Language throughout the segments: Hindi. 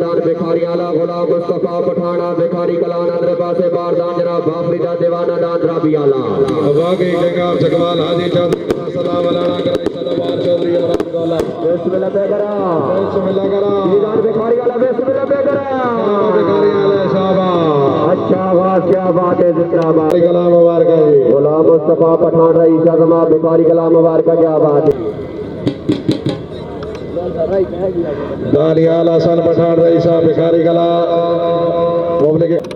दान भिखारी आला गुलाम मुस्तफा पठाना भिखारी कलान अंदर पासे बार दान जनाब बाफरीदा दीवाना दान राबी आला वाकई जनाब चकवाल हाजी चौधरी सलाम वलाना करे सदाबार चौधरी इमरान गौला बिस्मिल्लाह पे करा बिस्मिल्लाह करा दान भिखारी आला बिस्मिल्लाह पे करा भिखारी आला शाबाश अच्छा वाह क्या बात है जिंदाबाद कलाम मुबारक जी गुलाम मुस्तफा पठान रईस आजमा भिखारी कलाम मुबारक क्या बात है दानियाल हसन पठान रईसा भिखारी कला पब्लिक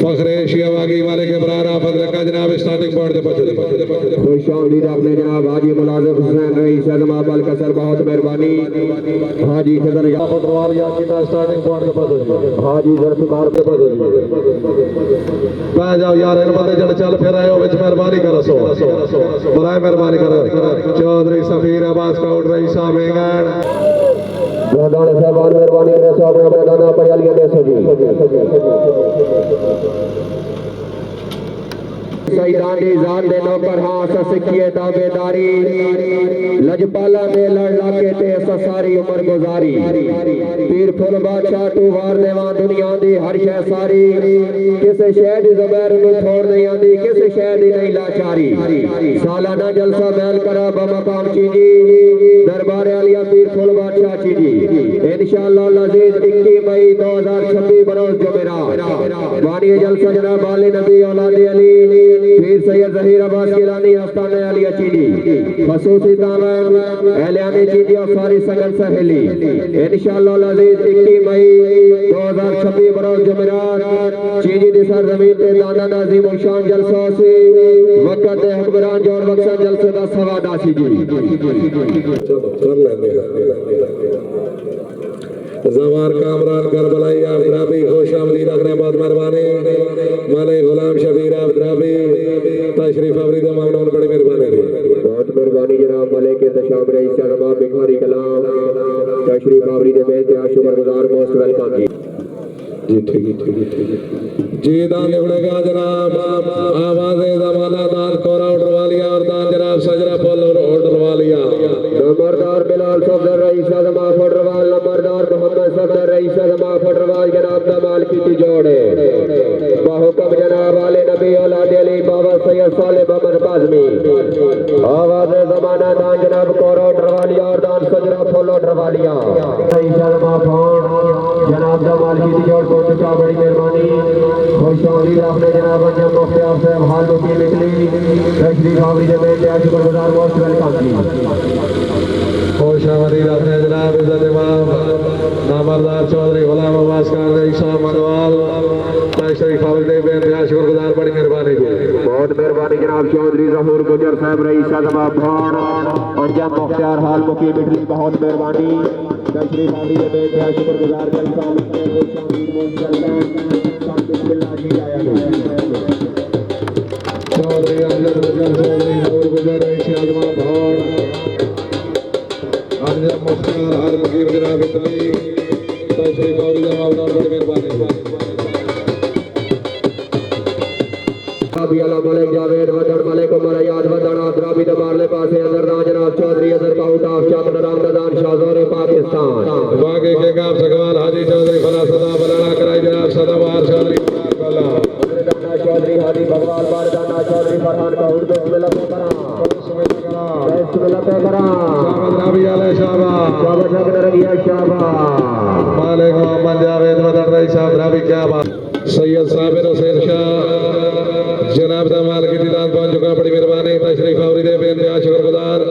फखरे शियावागी वाले के बरारा फजल का जनाब स्टार्टिंग पॉइंट पे खुश आमदीद अपने जनाब हाजी मुलाजिम हुसैन रईस आजमा बल कसर बहुत मेहरबानी हाजी खदर फुटबॉल या की स्टार्टिंग पॉइंट पे हाजी जुल्फिकार पे बह जाओ यार इन बंदे जड़ चल फिर आए विच मेहरबानी करो सो बराए मेहरबानी करो चौधरी सफीर अब्बास काउट रईसा बेंगन दाने साहबान मेहरबानी करे सो अपने दाना पयालियां दे सो शहीदान दी जान दे नौकर हां सिक्किए ताबेदारी लजपाला दे लड़ लाके ते सारी उम्र गुजारी पीर फुल बादशाह तू वार देवा दुनिया दी हर शय सारी किसे शहर दी ज़ुबैर नु छोड़ नहीं आंदी किसे शहर दी नहीं लाचारी सालाना जलसा बैल करा बमकाम चीजी दरबार आलिया पीर फुल बादशाह चीजी इंशाअल्लाह अज़ीज 21 मई 2026 बरोज जुमेरात वानी जलसा जनाब आले नबी औलाद अली पीर सैयद ज़हीर अब्बास गिलानी आस्ताना अली चीनी खसूसी तामन एहलियानी चीनी और सारी संगत सहेली इंशाअल्लाह अज़ीज 21 मई 2026 बरोज जुमेरात चीनी दी सरजमीन ते दाना नाज़िम शान जलसा से वक्त हुक्मरान जोड़ बख्शा जलसे दा सवादा सी जी चलो कर लेंगे जवार कामरान करबलाई अब्राबी खुश आमदीद रखने बहुत मेहरबानी माले गुलाम शबीर अब्राबी तशरीफ अवरीद मामून बड़ी मेहरबानी बहुत मेहरबानी जनाब मले के दशाम रईस आजमा भिखारी कलाम तशरीफ अवरीद में ते शुक्रगुजार मोस्ट वेलकम जी जी दान निकलेगा जनाब आवाज़े ज़माना दान कोरा उठवालिया और दान जनाब सजरा फल ऑर्डर वालिया नंबरदार बिलाल सफदर रईस आजमा फटरवाल नंबरदार मोहम्मद सफदर रईस आजमा फटरवाल जनाब दमाल की जोड़े बहुकम जनाब आले नबी औलाद अली बाबा सैयद साले बमर काज़मी आवाज़े ज़माना दान जनाब कोरा उठवालिया और दान सजरा फल ऑर्डर वालिया रईस आजमा फोन जनाब दमाल की जोड़ को चुका बड़ी मेहरबानी खुश आमदीद आपने जनाब अंजम मुख्तार साहब हाल की निकली तशरीफ आवरी में ते शुक्रगुजार मोस्ट वेलकम जी खुश आमदीद आपने जनाब इज्जत इमाम नामरदार चौधरी गुलाम अब्बास खान रईसा मंगवाल तशरीफ आवरी में ते शुक्रगुजार बड़ी मेहरबानी जी बहुत मेहरबानी जनाब चौधरी ज़हूर गुजर साहब रईस आजमा भाण अंजम मुख्तार हाल की निकली बहुत मेहरबानी तशरीफ आवरी में ते शुक्रगुजार जलसा चौधरी अमजद गुजर चौधरी नूर गुजर रईसी आजमा भाण अंजम मुख्तार हर मुकीम जनाब इतनी तशरीफ आवरी जनाब और बड़ी मेहरबानी अला मलिक जावेद वदन मलिक उमर याद वदन अदराबी दबारले पासे अंदर दान जनाब चौधरी अजर काउट ऑफ शाह रामदान शाहजोर पाकिस्तान वाकई के गांव सगवाल हाजी चौधरी फला सदा बलाना कराई जनाब सदाबार चौधरी चौधरी हाजी भगवान बारदाना चौधरी फरहान काउट बिस्मिल्लाह पे करा बिस्मिल्लाह पे करा शाबाश राबी आले शाबाश शाबाश अगर रगिया शाबाश मालिक मोहम्मद जावेद वदन रईस साहब राबी क्या बात सैयद साबिर हुसैन शाह जनाब दमाल की दीदान पहुंच चुका बड़ी मेहरबानी तशरीफ आवरी दे बेंतहा शुक्रगुजार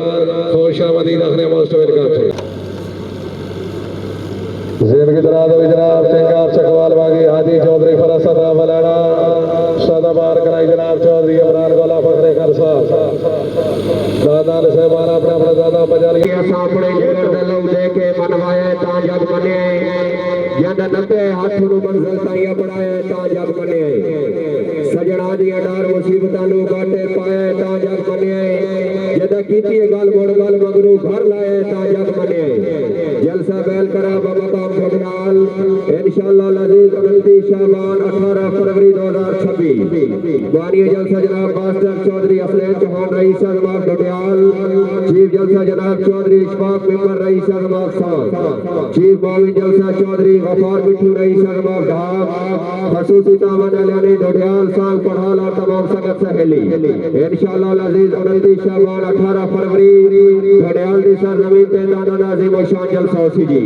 खुश आमदीद रखने मोस्ट वेलकम से जिंदगी दराज हुई जनाब सिंगार चकवाल बागी हाजी चौधरी फरसदा वलाना सदाबार कराई जनाब चौधरी इमरान गौला फखरे खरसा दादा ने सहबान अपने अपने दादा बजा लिया सापड़े जिगर दे लोग देके मनवाए ता जग मने जंद नके हाथ नु मंजिल ताई अपनाए ता जग मने सजना दी डार मुसीबतां नु काटे पाए ता जग मने जद कीती गल मोड़ गल मगरू घर लाए ता जग मने जलसा बैल करा बमकाम घड़ियाल इंशाअल्लाह लजीज 29 शाबान 18 फरवरी 2026 बानी जलसा जनाब मास्टर चौधरी अफलेन चौहान रईस जमात घड़ियाल चीफ जलसा जनाब चौधरी इशफाक मेंबर रईस जमात साथ चीफ माविन जलसा चौधरी गफार मिठू रईस जमात ढाब खसूसी तामन अलियानी घड़ियाल सांग पढ़ाल और तमाम संगत सहेली इंशाअल्लाह लजीज 29 शाबान 18 फरवरी घड़ियाल दी सरजमीन ते दाना नाज़िम और शान जलसा होसी जी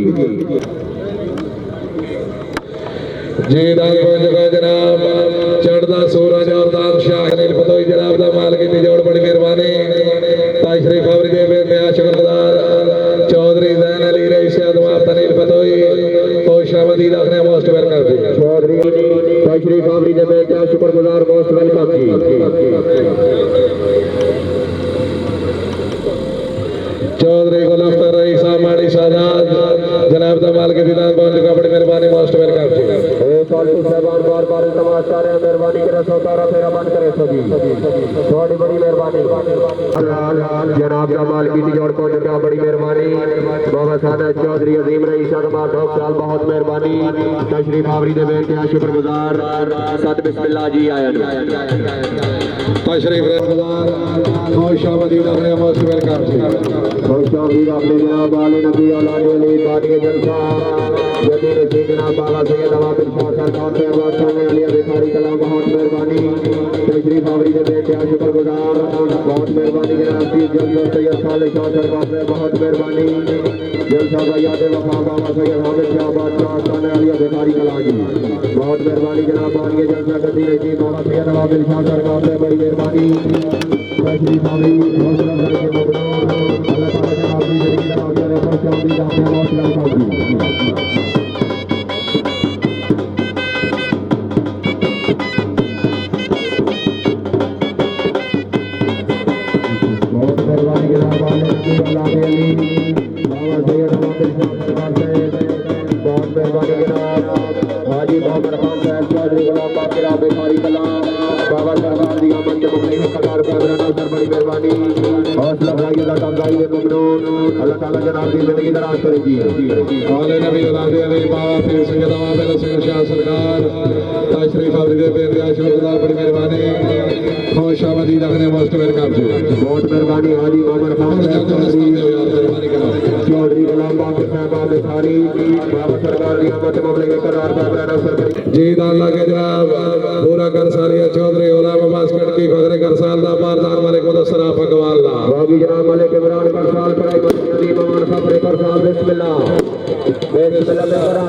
जी दाल जगह जनाब चढ़दा सूरज और दान शाह अनिल फतोई जनाब दा माल की जोड़ बड़ी मेहरबानी तशरीफ आवरी दे बेनया शुक्रगुजार चौधरी जैन अली रईस जमात अनिल फतोई खुशामदीद आखने मोस्ट वेलकम जी चौधरी तशरीफ आवरी दे बेनया शुक्रगुजार मोस्ट वेलकम जी चौधरी गुलाम रईस माड़ी साजाद जनाब दा माल के दीदान पहुंच चुका बड़ी मेहरबानी मोस्ट वेलकम जी फालतू साहबान बार बार इल्तमास कर रहे हैं मेहरबानी करे सोतारा फेरा बंद करे सभी थोड़ी बड़ी मेहरबानी जनाब का माल की जोड़ को चुका बड़ी मेहरबानी बाबा सादा चौधरी अजीम रईस जमात ढोक साल बहुत मेहरबानी तशरीफ आवरी दे बेनया शुक्रगुजार सत बिस्मिल्लाह जी आया तशरीफ गुजार खुशामदीद आखने मोस्ट वेलकम जी खुशामदीद अपने जनाब वाले नबी औलाद अली बानी जलसा जदी रशीद जनाब बाबा सैयद अवाबिल शाह सरकार से आवाज करने वाली भिखारी कलाम बहुत मेहरबानी तशरीफ आवरी दे बेनया शुक्रगुजार बहुत मेहरबानी जनाब चीफ जलसा सैयद साले शाह सरकार से बहुत मेहरबानी जलसा भैया दे वफा बाबा सैयद हामिद शाह बादशाह करने वाली भिखारी कलाम जी बहुत मेहरबानी जनाब बानी जलसा गद्दी रशीद बाबा सैयद अवाबिल शाह सरकार से बड़ी मेहरबानी तशरीफ आवरी हौसला करके मबरूर अल्लाह ताला जनाब की जिंदगी का अवसर है खुशामदीद आपने हौसला कर बाबा सरकार दी आमद के मुकली में कतार पे अदरना सर बड़ी मेहरबानी हौसला भाई अल्लाह तंगाई दे ममनून अल्लाह ताला जनाब की जिंदगी दराज करे जी आले नबी औलाद अली बाबा फिर सैयद अवाबिल हुसैन शाह सरकार तशरीफ आवरी दे बेनया शुक्रगुजार बड़ी मेहरबानी खुशामदीद आखने मोस्ट वेलकम जी बहुत मेहरबानी हाजी मोहम्मद खान चौधरी गुलाम बाकर साहब भिखारी बाबा सरकार दी आमद के मुकली में कतार पे अदरना सर जी दाल्ला के जनाब पूरा कर सालिया चौधरी उलामा अब्बास कटकी फखरे कर साल दा पारदान मलिक मुदस्सरा फकवाला बागी जनाब मलिक इमरान कर साल पढ़ाई मस्जिद इमाम फखरे कर साल बिस्मिल्लाह करा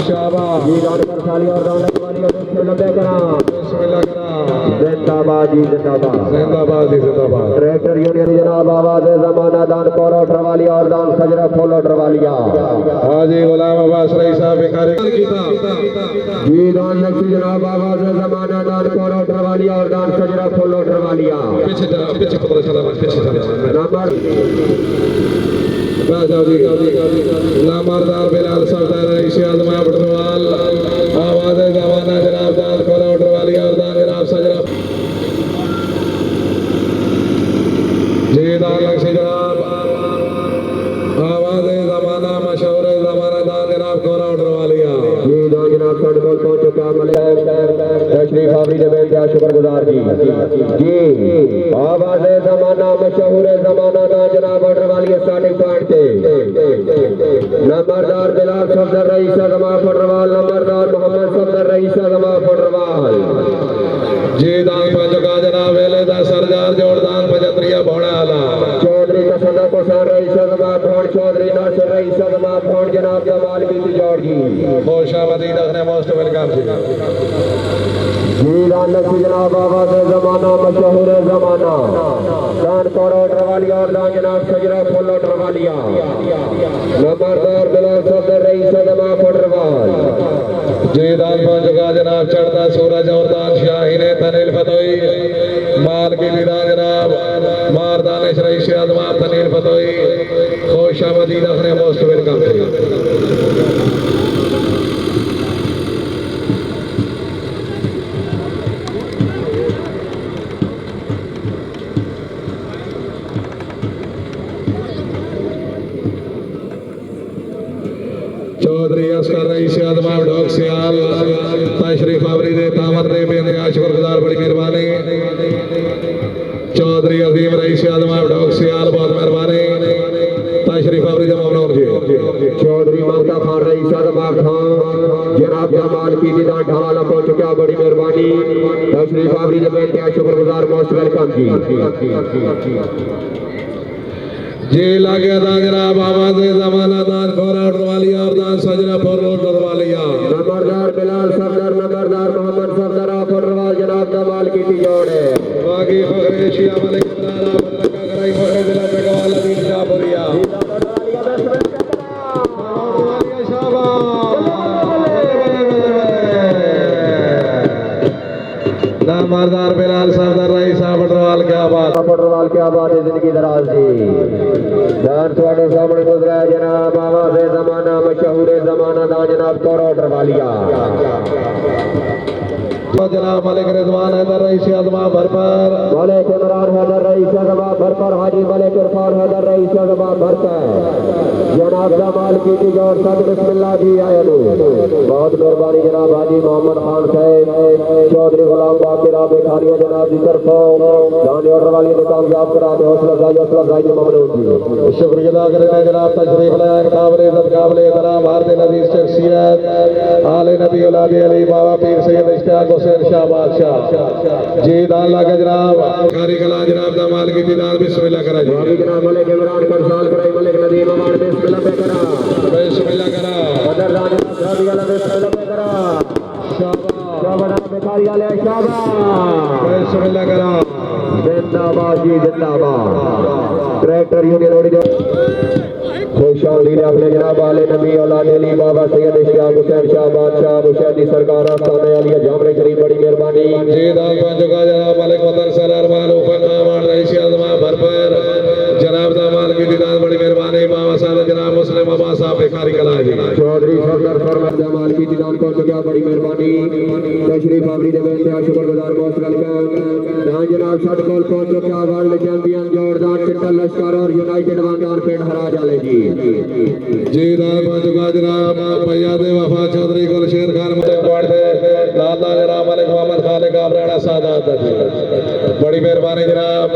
शाबाश जी दान कर सालिया और दान वाली बिस्मिल्लाह करा बिस्मिल्लाह करा जिंदाबाद जी जिंदाबाद जिंदाबाद जिंदाबाद ट्रैक्टर यूनियन जनाब आवाज जमाना दान कोरो ट्रवालिया और दान सजरा फोलो ट्रवालिया हाजी गुलाम अब्बास रईस साहब भिखारी जी दान नक्सी जनाब आवाज जमाना दान कोरो ट्रवालिया और दान सजरा फोलो ट्रवालिया पीछे पकड़ो चला पीछे चला नंबर लामरदार बिलाल सरदार रईस आजमा बटरवाल आवाज जमाना जनाब दान कोरो ट्रवालिया और दान जनाब सजरा जी दान लक्ष्मी जनाब आवाज जमाना मशहूर जमाना दान जनाब कोरा ट्रवालिया जी दान जनाब साढ़े बोल पहुंच चुका मलिक तशरीफ आवरी दे बेनया शुक्रगुजार जी जी आवाज जमाना मशहूर जमाना दान जनाब ट्रवालिया स्टार्टिंग पॉइंट पे नंबरदार बिलाल सफदर रईस जमात फटरवाल नंबरदार मोहम्मद सफदर रईस जमात फटरवाल जी दान पंचका जनाब वेले दा सरदार जोड़दान पजत्रिया भोड़ा आला चौधरी कसदा कोसान रईस जमात भोड़ चौधरी नासिर रईस जमात भोड़ जनाब जमाल बीती जौड़ जी खुशामदीद आखने मोस्ट वेलकम जी हीरा नक्सी जनाब आवाज जमाना मशहूर जमाना दान कोरो ट्रवालिया और दान जनाब सजरा फोलो ट्रवालिया नंबरदार बिलाल सफदर रईस जमात फटरवाल जी दान पंचका जनाब चढ़ता सूरज और दान शाहीन तनील फतोई माल की दीदान जनाब मार दानिश रईस आजमा तनील फतोई खुशामदीद आखने मोस्ट वेलकम जी डॉग सियाल तशरीफ आवरी दे तामर दे बेनया शुक्रगुजार बड़ी मेहरबानी चौधरी अजीम रईस आदम डॉग सियाल बहुत मेहरबानी तशरीफ आवरी दे ममनून जी चौधरी ममता खान रईस आदम खान जनाब जमाल की दीदान ढाला पहुंच चुका बड़ी मेहरबानी तशरीफ आवरी दे बेनया शुक्रगुजार मोस्ट वेलकम जी जी लागे दान जनाब आवाज जमाना दान खोरा उठवालिया और दान सजना फोर उठवालिया नंबरदार बिलाल सफदर नंबरदार मोहम्मद सफदर फुटवाल जनाब जमाल की जोड़े बाकी फखरे शिया मलिक इमरान आप लगा कराई फखरे दिला बेगवाल अदील शाहपुरिया नंबरदार बिलाल सफदर रईस फुटवाल क्या बात फुटवाल क्या बात है जिंदगी दराज दी दान थोड़े सामने गुजरा जनाब आवाज जमाना मशहूर जमाना दा जनाब कोरा उठवालिया जनाब मलिक रिजवान हैदर रईस आदमा भरपर मलिक इमरान हैदर रईस आदमा भरपर हाजी मलिक इरफान हैदर रईस आदमा भरपर जनाब जमाल की जोड़ सद बिस्मिल्लाह जी आए बहुत मेहरबानी जनाब हाजी मोहम्मद खान साहब चौधरी गुलाम बाकी राबे खानिया जनाब की तरफों दान ऑर्डर वाली ने कामयाब करा दे हौसला अफजाई के ममनून जी शुक्रिया अदा करते जनाब तशरीफ लाए काबिल इज्जत काबिल एहतराम भारतीय नजीर शख्सियत आले नबी औलाद अली बाबा पीर सैयद इश्तियाक हुसैन शाह बादशाह जी दान लागे जनाब कारी कला जनाब जमाल की दान बिस्मिल्लाह करा जी जनाब मलिक इमरान करसाल कराई मलिक नदीम अमान बिस्मिल्लाह पे करा बिस्मिल्लाह करा बदर रानी शादी वाला बिस्मिल्लाह पे करा शाबाश शाबाश बेकारी वाले शाबाश बिस्मिल्लाह करा जिंदाबाद जी जिंदाबाद ट्रैक्टर यूनियन ओडी खुशामदीद अपने जनाब आले नबी औलाद अली बाबा सैयद इश्तियाक हुसैन शाह बादशाह हुसैनी सरकार आस्थाने अली जामरे शरीफ बड़ी मेहरबानी जी दान पांचों का जनाब मालिक मदन सरार माल ऊपर नामान रईस आदमा भरपर जनाब दामाल की दीदान बड़ी मेहरबानी बाबा साहब जनाब मुस्लिम बाबा साहब भिखारी कला जी चौधरी सरदार फरमान जमाल की दीदान को चुका बड़ी मेहरबानी तशरीफ आवरी दे बेनया शुक्रगुजार मोस्ट वेलकम दान जनाब सट कॉल पहुंच चुका वर्ल्ड चैंपियन जोरदार टिटल लश्कर और यूनाइटेड वांडार पेड़ हरा जाले जी दान पांचों का जनाब भैया दे वफा चौधरी गुलशेर खान मलिक पढ़ते दादा जनाब मलिक मोहम्मद खालिक आबराना सादात बड़ी मेहरबानी जनाब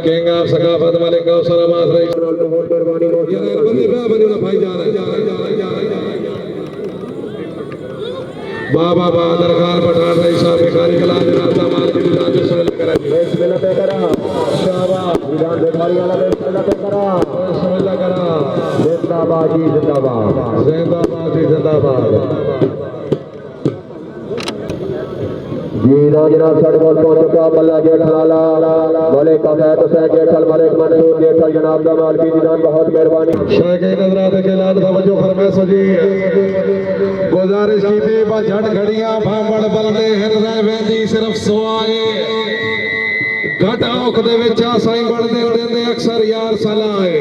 king of सकाफत Malik Kausar Abbas rice बहुत मेहरबानी यार बंदे बे बने ना भाई जा रहे बाबा बहादुर खान पठान रईस साहब भिखारी कला जनाब दामाल की दान बिस्मिल्लाह करा जी बिस्मिल्लाह पे करा शाबाश विधान भिखारी वाला बिस्मिल्लाह पे करा बिस्मिल्लाह करा जिंदाबाद जी जिंदाबाद जिंदाबाद जी जिंदाबाद जी जनाब साढ़े बोल पहुंच चुका मल्ला जेठलाला मलिक अफैद हुसैन जेठल मलिक मंसूर जेठल जनाब जमाल की दीदान बहुत मेहरबानी शेख नजरात के लाद तवज्जो फरमाइश जी गुजारिश की थी बस झट घड़ियां भांबड़ बलदे हिर रह वेंदी सिर्फ सुआए घट औख दे विच साईं बढ़दे उड़दे अक्सर यार सलाए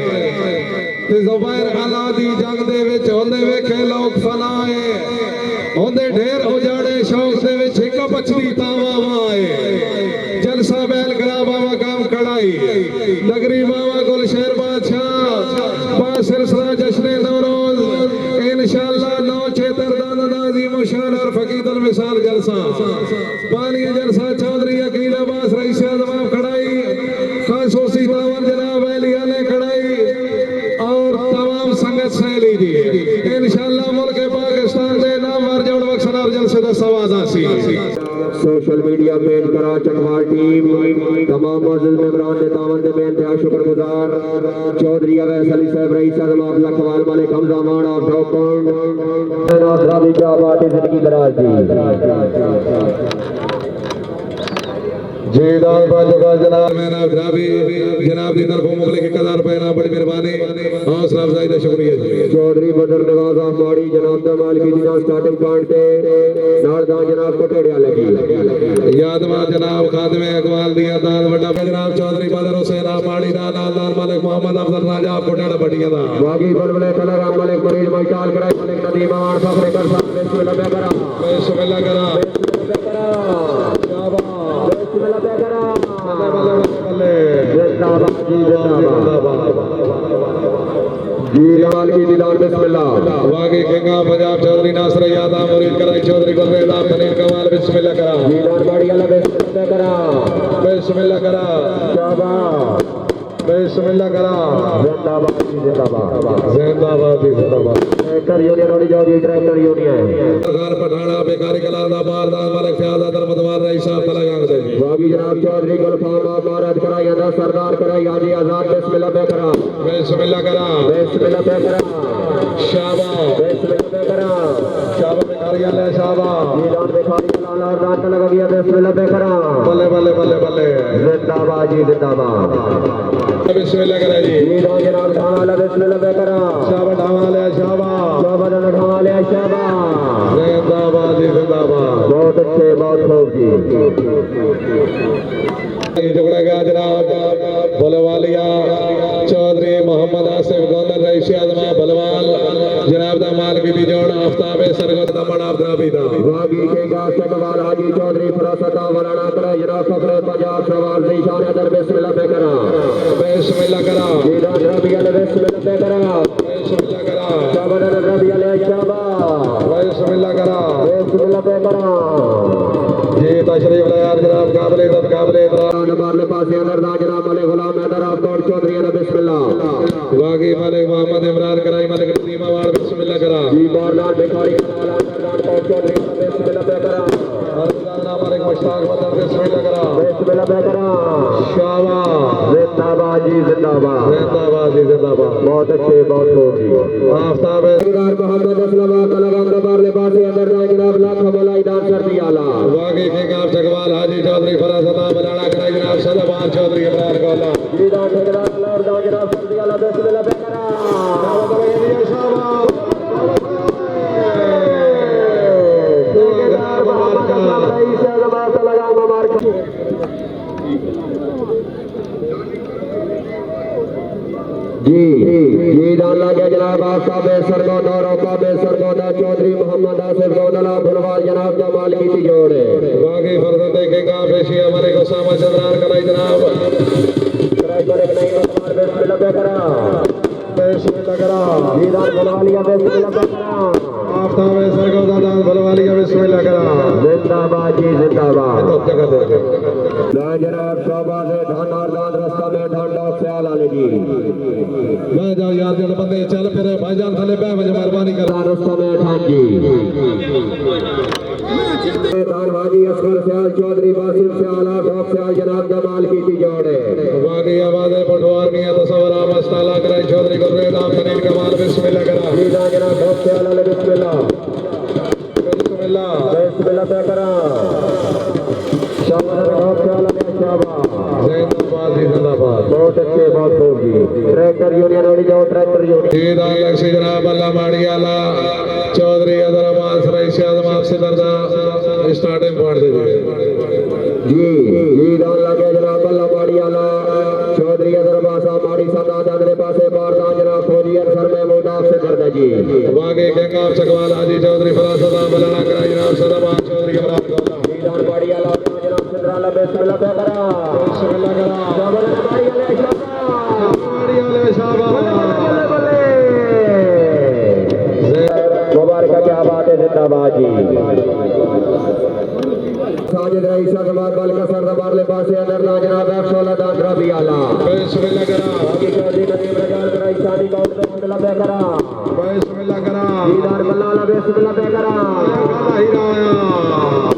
ते ज़ुबैर अला दी जंग दे विच होंदे वेखे लोग फलाए होंदे ढेर उजाड़े शौक दे विच हिक बचदी तावा वाए जलसा बैल करा बाबा काम कड़ाई नगरी बाबा गुलशेर बादशाह बा सिलसिला जश्न नौरोज इंशाअल्लाह 9 दाना नाज़ीम शान और फकीदुल मिसाल जलसा पानी जलसा चौधरी अकील अब्बास रईस आदम कड़ाई खासूसी तावन जनाब अलिया ने कड़ाई और तमाम संगत सहेली जी इंशाअल्लाह मुल्क पाकिस्तान दे नामवर जोड़ बख्शना और जलसे दा सवाद हासी सोशल मीडिया पेज करा चकवाल टीम तमाम मौजूद मेहमान ने तावन दे बेनतहा शुक्रगुजार चौधरी अवैस अली साहब रईस आदम लखवाल मलिक हमजा मान और डॉक्टर नासरावी का बात जिंदगी दराज जी दान पांचों का जनाब मैना ड्राबी जनाब दी तरफों मुगले के 1000 रुपए ना बड़ी मेहरबानी हौसला अफजाई दा शुक्रिया जी चौधरी बदर नवाज माड़ी जनाब जमाल की दीदान स्टार्टिंग पॉइंट ते नाल दा जनाब को टेड़िया लगी यादवा जनाब खादमे अकवाल दिया दान बड़ा जनाब चौधरी बदर हुसैन माड़ी दा नाल मलिक मोहम्मद अफजल राजा को टेड़ा बढ़िया दा बागी बलबले कलर मलिक मरीज माइटाल कराई मलिक नदीम आवान फखरे कर साहब बिस्मिल्लाह करा बिस्मिल्लाह करा जी जमाल की दीदान बिस्मिल्लाह बिस्मिल्लाह वागी किंगा पंजाब चौधरी नासर यादा मुरीद कराई चौधरी गुलरेदा फनीर कमाल बिस्मिल्लाह करा मीदान बाड़ी वाला बिस्मिल्लाह करा बिस्मिल्लाह करा शाबाश बिस्मिल्लाह करा जिंदाबाद जी जिंदाबाद जिंदाबाद जी जिंदाबाद ट्रैक्टर यूनियन होनी चाहिए ट्रैक्टर यूनियन सरकार पठाना बेकारी कलादा बारदान मलिक फयादा दरमदवार रईस साहब तलगांग से बागी जनाब चौधरी गुलफाम महाराज कराई अंदर सरदार कराई हाजी आजाद बिस्मिल्लाह पे करा बिस्मिल्लाह करा बिस्मिल्लाह पे करा शाबाश बिस्मिल्लाह पे करा शाबाश बेकारियां ले शाबाश मीदान भिखारी लाला और रात लगा गया बिस्मिल्लाह पे करा बल्ले बल्ले बल्ले बल्ले जिंदाबाद जी जिंदाबाद बिस्मिल्लाह करा जी मीदान जनाब ढाला बिस्मिल्लाह पे करा शाबाश ढावा ले शाबाश शाबाश ढाला ले शाबाश जिंदाबाद जी जिंदाबाद बहुत अच्छे बहुत खूब जी ये टुकड़ा गया जनाब बलवालिया चौधरी मोहम्मद आसिफ गौंदर रईस आजमा बलवाल जनाब दा माल की भी जोड़ आफ्ताब सरगत दा बड़ा अब्दराबी दा बागी के गा सकवाल हाजी चौधरी फरासता वराना करे जनाब फखरे पंजाब सवाल निशान अदर बिस्मिल्लाह पे करा बिस्मिल्लाह करा मीदान रबी अल बिस्मिल्लाह पे करा बिस्मिल्लाह करा शाबाश रबी अल शाबाश बिस्मिल्लाह करा बिस्मिल्लाह पे करा जी तशरीफ ले यार जनाब काबिले इतराम नंबर ले पास अंदर ना जनाब मलिक गुलाम हैदर आपकोट चौधरी अल बिस्मिल्लाह बागी मलिक मोहम्मद इमरान कराई मलिक नदीमा वार बिस्मिल्लाह करा जी बारलाल भिखारी लाला अंदर कोट चौधरी अल बिस्मिल्लाह पे करा अल्लाह मलिक मुश्ताक बदर बिस्मिल्लाह करा बिस्मिल्लाह पे करा शाबाश जिंदाबाद जी जिंदाबाद जिंदाबाद जी जिंदाबाद बहुत अच्छे बहुत खूब जी आफ्ताब मोहम्मद असलम कलगम दबार ले पास अंदर ना जनाब लाख मलाई दान कर दिया ला बागी किंगार जगवाल हाजी चौधरी फरासता बलाड़ा कराई जनाब सदाबार चौधरी इमरान गौला जी दान ठेकेदार और दान जनाब कर दिया ला बिस्मिल्लाह पे जी जी दान लगे जनाब आसाब सरगोदा और औकाब सरगोदा चौधरी मोहम्मद आसिफ गौदला फुलवाल जनाब जमाल की जोड़े बागी फरजंदे किंगार पेशी हमारे उसामा चंद्रार कराई जनाब बिस्मिल्लाह पे करा बिस्मिल्लाह करा जी दान फुलवालिया बिस्मिल्लाह पे करा आफ्ताब सरगोदा दान बलवालिया बिस्मिल्लाह करा जिंदाबाद जी जिंदाबाद तो जगह दे ना जनाब शोभा से धान और दान रास्ता में धान डॉग ख्याल आले जी मैं जाओ यार जल बंदे चल फिर भाईजान थले बह मुझे मेहरबानी कर दान रास्ता में धान जी दान हाजी असगर ख्याल चौधरी वासिफ ख्याल और डॉग ख्याल जनाब जमाल की जोड़े बागी आवाज़ पटवार नहीं है तसव्वुर मस्ताला कराई चौधरी गुलरेदा फनीर कमाल बिस्मिल्लाह करा जी दान जनाब डॉग ख्याल आले बिस्मिल्लाह बिस्मिल्लाह बिस्मिल्लाह पे करा शाबाश डॉग ख्याल आले शाबाश जिंदाबाद जी जिंदाबाद बहुत अच्छे बहुत खूब जी ट्रैक्टर यूनियन होनी जाओ ट्रैक्टर यूनियन जी दान लक्ष्मी जनाब अल्लाह माड़ियाला चौधरी अदर अब्बास रईस आजम आपसे दर्जा स्टार्टिंग पॉइंट दे जी दान लगे जनाब अल्लाह माड़ी आला चौधरी अदर अब्बास माड़ी सदा दादरे पासे बारदान जनाब फौजी अनसर महमूद आपसे दर्जा जी बागी किंगार चकवाल हाजी चौधरी फरासता बलाड़ा कराई जनाब सदाबाद चौधरी इमरान गौला जी दान माड़ी आला जनाब चंद्राला बिस्मिल्लाह पे करा बिस्मिल्लाह करा शाबाश माड़ी आला शाबाश माड़ियाले शाबाश मुबारक क्या बात है जिंदाबाद जी साजिद रईस अजमात बल का सरदार ले पासे अंदर ना जनाब 16 दान रबी आला बिस्मिल्लाह करा आगे चौधरी नदीम रजाल कराई शादी काउंट पे मुंडला पे करा बिस्मिल्लाह करा दीदार बल्ला बिस्मिल्लाह पे करा हिराया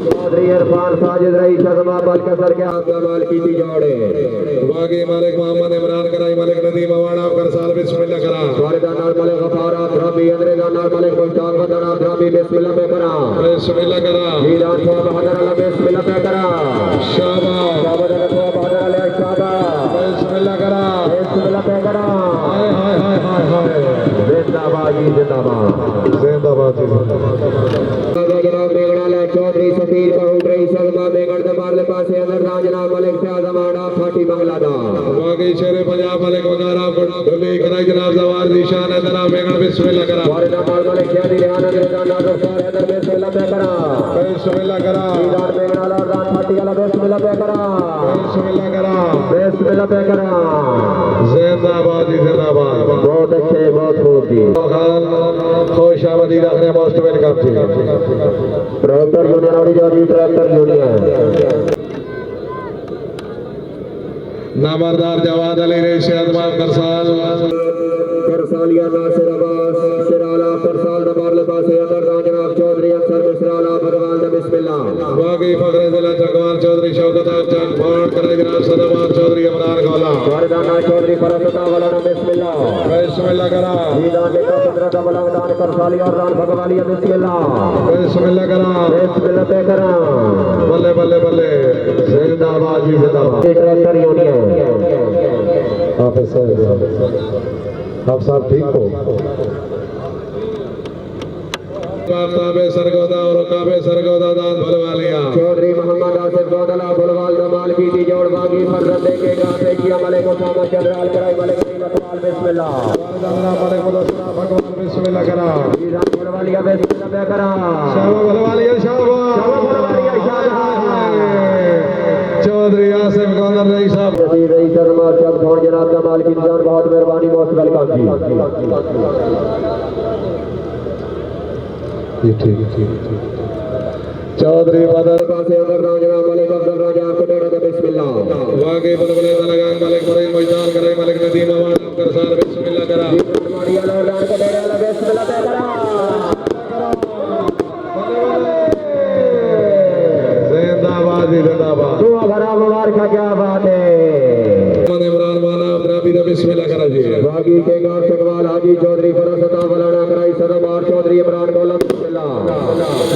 चौधरी इरफान साजिद रईस अजमात बल का सर के आप जमाल की जोड़े बागी मालिक मोहम्मद इमरान कराई मालिक नदीम अवाड़ा करसाल बिस्मिल्लाह करा वारिदा नाल मलिक गफार रबी अंग्रेजा नाल मलिक मुश्ताक बदर रबी बिस्मिल्लाह पे करा बिस्मिल्लाह करा दीदार को बहादुर अला बिस्मिल्लाह पे करा शाबाश शाबाश को बहादुर अला शाबाश बिस्मिल्लाह करा बिस्मिल्लाह पे करा हाय हाय हाय हाय हाय जिंदाबाद जी जिंदाबाद जिंदाबाद जी जिंदाबाद जनाब मेघनाला चौधरी सफीर कहूट रईस अजमा बेगड़ दरबार ले पासे अंदर ना जनाब मलिक शाह जमाना फाटी बंगलादा बागी शेर पंजाब मलिक वगारा दुल्ली कराई जनाब जवार निशान है जनाब बेगड़ बिस्मिल्लाह करा वारिदा नाल मलिक शाह दी रेहान अंग्रेजा नाजर सार अंदर बिस्मिल्लाह पे करा बिस्मिल्लाह करा दीदार मेघनाला और दान फाटी वाला बिस्मिल्लाह पे करा बिस्मिल्लाह करा बिस्मिल्लाह पे करा जिंदाबाद जी जिंदाबाद बहुत अच्छे बहुत खूब जी जी रखने most welcome G tractor union और जी ट्रैक्टर यूनियन नंबरदार जवाद अली रेशियत करसालिया नासिर अब्बास सिराला करसाल दबार लिबास अदर जनाब चौधरी अफसर मिसराला भगवान बिस्मिल्लाह बाकी फखरे जिला चकवाल चौधरी शौकत चक भाट करे जनाब सदाबाद चौधरी इमरान गौला वरदाना चौधरी परसता वाला बिस्मिल्लाह बिस्मिल्लाह करा ईदान का 15 का बलंगदान करसाली और रान भगवालिया बिस्मिल्लाह बिस्मिल्लाह करा बिस्मिल्लाह पे करा बल्ले बल्ले बल्ले जिंदाबाद जी जिंदाबाद ट्रैक्टर यूनियन आप साहब ठीक हो ताबे सरगोदा और काबे सरगोदा दान भलवालिया चौधरी मोहम्मद आसिफ गौदला बुलवाल जमाल की दी जोड़ बागी फररत देके गाते किया मलिक उसामा चंद्राल कराई मलिक नकवाल बिस्मिल्लाह वरदाना मलिक मुदस्सरा भगवान बिस्मिल्लाह करा ईरान बुलवालिया बिस्मिल्लाह पे करा शाबाश भलवालिया शाबाश बुलवालिया शाबाश चौधरी आसिफ गौदर रईस साहब नसीर रईस शर्मा चक धौड़ जनाब जमाल की जान बहुत मेहरबानी मोस्ट वेलकम जी ठीक चौधरी बदर पासे अदर जनाब मलिक अब्दुल राजा आपको डेढ़ का बिस्मिल्लाह वाके बलबले दलगान मलिक मरीन मैदान करे मलिक नदीम अवान करसार बिस्मिल्लाह करा मारिया लौलान को डेढ़ का बिस्मिल्लाह पे करा जिंदाबाद जिंदाबाद दुआ भरा मुबारक क्या बात है इमरान माना द्राबी बिस्मिल्लाह करा जी बागी के गांव चकवाल हाजी चौधरी फरसता वलाना कराई सदाबार चौधरी इमरान गौलम बिस्मिल्लाह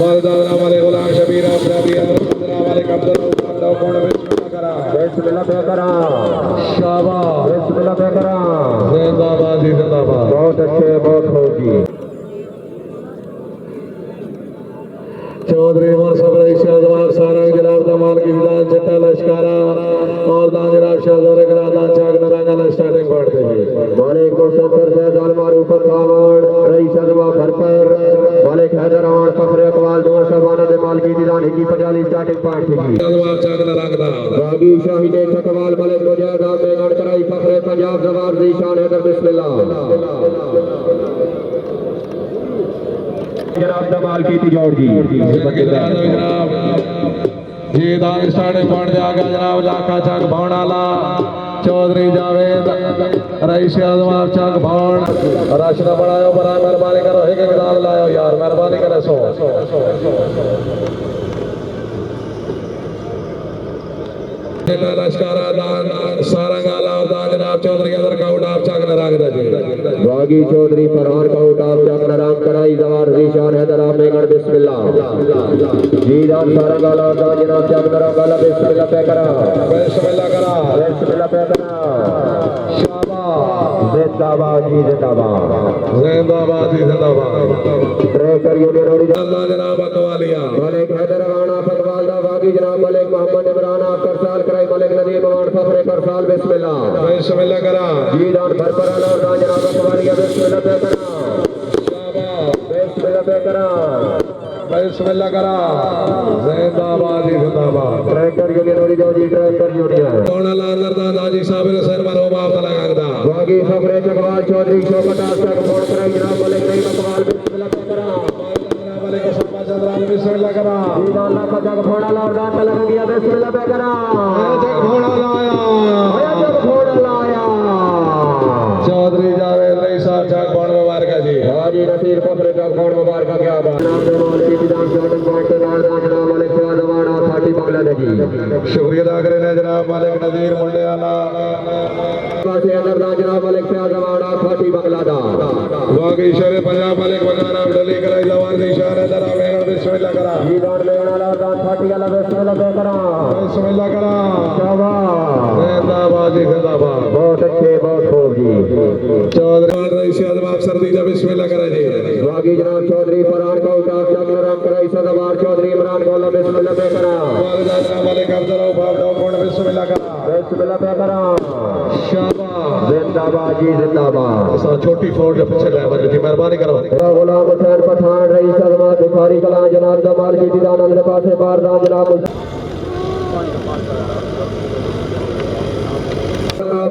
वालदाना वाले गुलाम शबीर द्राबी अब्दुल्ला वाले अब्दुल्ला कौन बिस्मिल्लाह करा बिस्मिल्लाह पे करा शाबाश बिस्मिल्लाह पे करा जिंदाबाद जिंदाबाद बहुत अच्छे बहुत होगी चौधरी उमर सब रईस जवाब सारंग जनाब दमान की विधान चट्टा लश्कारा और दान जनाब शाहजोरे करा दान चाक नरंगा स्टार्टिंग पढ़ते हैं मालिक को सत्तर से जालमार ऊपर खावड़ रईस जवाब घर पर मालिक हैदराबाद फखरे अकवाल दुआ शबाना दे माल की दिलान की 50 स्टार्टिंग पॉइंट थी जवाब चाक नरंगा बागी शाहिद चकवाल मालिक मुजाहिद में गण कराई फखरे पंजाब जवाब जीशान हैदर बिस्मिल्लाह जनाब जमाल की तिजौर जी जनाब जी दान स्टार्टिंग पॉइंट जागा जनाब लाखा चाक भवनाला चौधरी जावेद रईस जवाब चाक भवन राशना बढ़ायो बड़ा मेहरबानी करो एक किताब लायो यार मेहरबानी करे सो लश्कारा दान सारंगाला और दान जनाब चौधरी अदर का उठाव चाक नराग दे बागी चौधरी फरहान का उठाव चाक नराग कराई जवार जीशान हैदर आमेगढ़ बिस्मिल्लाह जी दान सारंगाला और दान जनाब चाक नरागाला बिस्मिल्लाह पे करा बिस्मिल्लाह करा बिस्मिल्लाह पे करा शाबाश जिंदाबाद जी जिंदाबाद जिंदाबाद जिंदाबाद ट्रैक्टर यूनियन और अल्लाह जनाब अकवालिया मलिक हैदर राणा फकवाल दा बागी जनाब मलिक मोहम्मद इमरान करसाल कराई मलिक नदीम अवान फखरे करसाल बिस्मिल्लाह बिस्मिल्लाह करा जी दान भरपरा और दान जनाब अकवालिया बिस्मिल्लाह पे करा शाबाश बिस्मिल्लाह पे करा बिस्मिल्लाह करा जिंदाबाद जिंदाबाद ट्रैक्टर यूनियन और जी ट्रैक्टर यूनियन कोणाला नरदान हाजी साबिर हुसैन मरो बाप लगांदा बागी फखरे चकवाल चौधरी शौकत आसक फोन कराई जनाब मलिक नदीम अकवाल बिस्मिल्लाह पे करा मलिक शर्मा चंद्राल बिस्मिल्लाह करा जी दान का जग फोड़ा ला और दान लग गया बिस्मिल्लाह पे करा जग घोड़ा लाया आया जग फोड़ा लाया चौधरी जावेद रईस साहब जग घोड़ मुबारक जी हाजी नसीर फखरे जग फोड़ मुबारक क्या बात नाम दे मौलवी विधान स्टार्टिंग पॉइंट से दान जनाब मलिक फयाजवाड़ा 30 बांग्लादेशी शुक्रिया अदा करें जनाब मालिक नजीर मुंडियाला पासे अंदर दान जनाब मलिक फयाजवाड़ा 30 बांग्लादेश बाकी शेर पंजाब मालिक वगाना डली कराई जवान निशान है जरा मेरा बिस्मिल्लाह करा जी दान लेना ला दान 30 वाला बिस्मिल्लाह पे करा बिस्मिल्लाह करा शाबाश जिंदाबाद जिंदाबाद बहुत अच्छे बहुत खूब जी चौधरी रईस जवाब सर्दी जब बिस्मिल्लाह करा जी बागी जनाब चौधरी फरहान का उठाव चक नरम कराई सदाबार चौधरी इमरान गौला बिस्मिल्लाह पे करा वालिदा जनाब मालिक अब्दुल रऊफ डॉक्टर बिस्मिल्लाह करा बिस्मिल्लाह पे करा शाबाश जिंदाबाद जी जिंदाबाद असा छोटी फोड़ के पीछे ले बल्ले की मेहरबानी करो गुलाम हुसैन पठान रईस अजमत बुखारी कला जनाब जमाल की दीदान अंदर पासे बार दान जनाब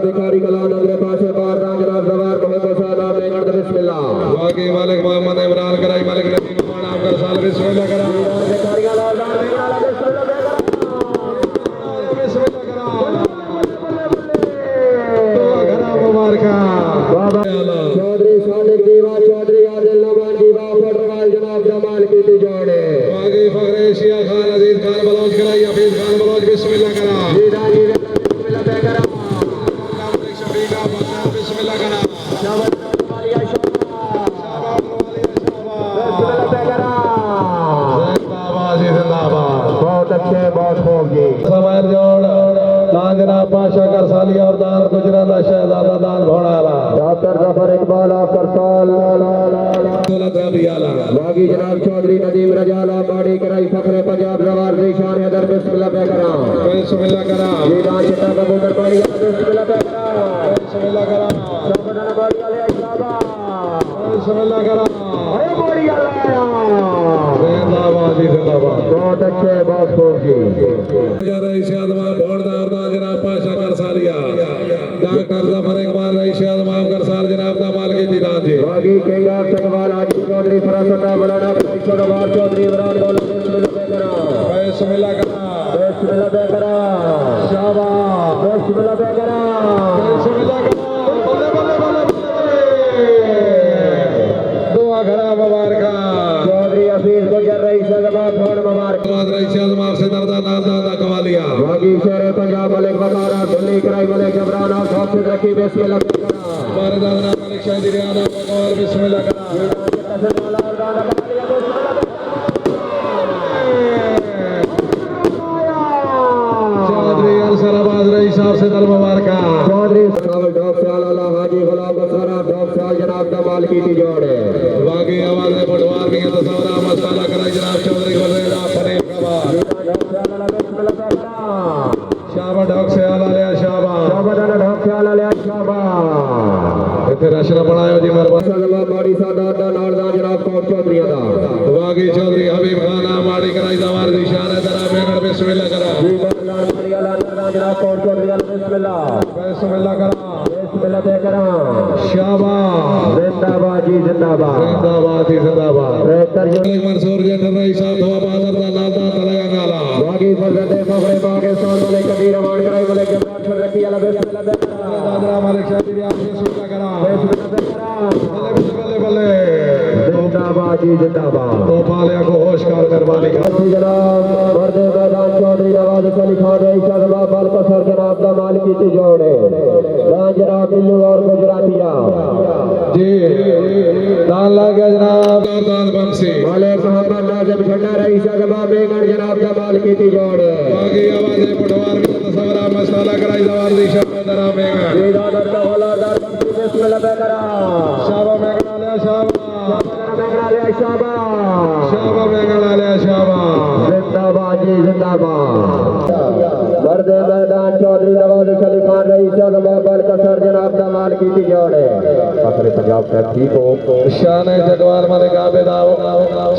भिखारी कला अंदर पासे बार दान जनाब जवार मोहम्मद साहब ने गण बिस्मिल्लाह बाकी मालिक मोहम्मद इमरान कराई मालिक कराई हफीज खान बलोच बिस्मिल्लाह करा बिस्मिल्लाह करा शफीका बिस्मिल्लाह करा बहुत अच्छे बहुत खूब जी समय जोड़ जनाब पाशा कर साली और दान गुजरा शहजादा दान घोड़ा डॉक्टर जफर इकबाल करसाल बागी जनाब चौधरी नदीम रजाला बाड़ी कराई फखरे पंजाब जवार निशान हैदर बिस्मिल्लाह पे करा बिस्मिल्लाह करा जीदान चिता कबूतर बाड़ी बिस्मिल्लाह पे करा बिस्मिल्लाह करा सबदन बाड़ी वाले शाबा बिस्मिल्लाह करा अरे बाड़ी वाला जिंदाबाद जिंदाबाद बहुत अच्छे बहुत खूब जी रईस आदमा भोड़दार दा जनाब पाशा कर सालिया डॉक्टर जफर इकबाल रईस आदमा कर साल जनाब दा माल की दीदान जी बागी केंगा तकवाल हाजी चौधरी फरासता बलाना पैशोदवार चौधरी इमरान गौला बिस्मिल्लाह पे करा बिस्मिल्लाह बिस्मिल्लाह करा पे करा शाबाश बिस्मिल्लाह पे करा बिस्मिल्लाह करा बल्ले बल्ले बल्ले दुआ करा मुबारक चौधरी हफीज गुजर रईस आदमा फोड़ मुबारक रईस आदमा से दरदा नादा कवालिया बागी शेर पंजाब मलिक बकारा दिल्ली कराई मलिक जबरान और हाफिज रखी बिस्मिल्लाह पे करा हमारे दादा मलिक शाहिद रियाना बकौर बिस्मिल्लाह करा चौधरी अरसराबाद रईस साहब से दर मुबारक चौधरी डॉक्टर साला हाजी गुलाम बसारा डॉक्टर जनाब कमाल की जोड़े बाकी आवाज है पटवार भी है तो सारा मसाला कराई जनाब चौधरी गुलेला फरीद कबार शाबा डॉक से आला ले शाबा इथे रशना बनायो जी मेहरबानी बाड़ी सादा नाल दा जनाब कौर चौधरी दा बागी चौधरी हबीब खान माड़ी कराई दवार निशान है दरा बेगड़ बिस्मिल्लाह करा जनाब कौर चौधरी बिस्मिल्लाह बिस्मिल्लाह करा बिस्मिल्लाह पे करा शाबाश जिंदाबाद जी जिंदाबाद जिंदाबाद ही जिंदाबाद तर्जुमा मंसूर जनरल रईस साहब थवा बहादुर दा नादा तलगा गाला बागी फरजंदे फखरे पाकिस्तान वाले कबीर अमान कराई वाले जबरान छोड़ रखी वाला बिस्मिल्लाह पे करा दादरा मालिक शाहिद रियाना बिस्मिल्लाह करा बिस्मिल्लाह पे करा बल्ले बल्ले बल्ले जिंदाबाद जी जिंदाबाद तो पालिया को होश कर मेहरबानी कर जनाब मर्द मैदान चौधरी नवाज अली खान रईस जनाब बाल कसर जनाब का माल की जोड़े जनाब बिल्लू और गुजरातिया जी दान लग गया जनाब दान बंसी मालिक मोहम्मद नाजिम झंडा रईस जनाब बेगन जनाब का माल की जोड़े बाकी आवाज है पटवार में तसवरा मसाला कराई दवार दिशा में दरा बेगन जीदान वाला दर बिस्मिल्लाह पे करा शाबा बेगन ले शाबा शाबा बेगन ले शाबा जिंदाबाद जी जिंदाबाद मर्द मैदान चौधरी नवाज अली खान रईस जनाब बाल कसर जनाब का माल की जोड़े फखरे पंजाब से ठीक हो शान जगवार मलिक आबिद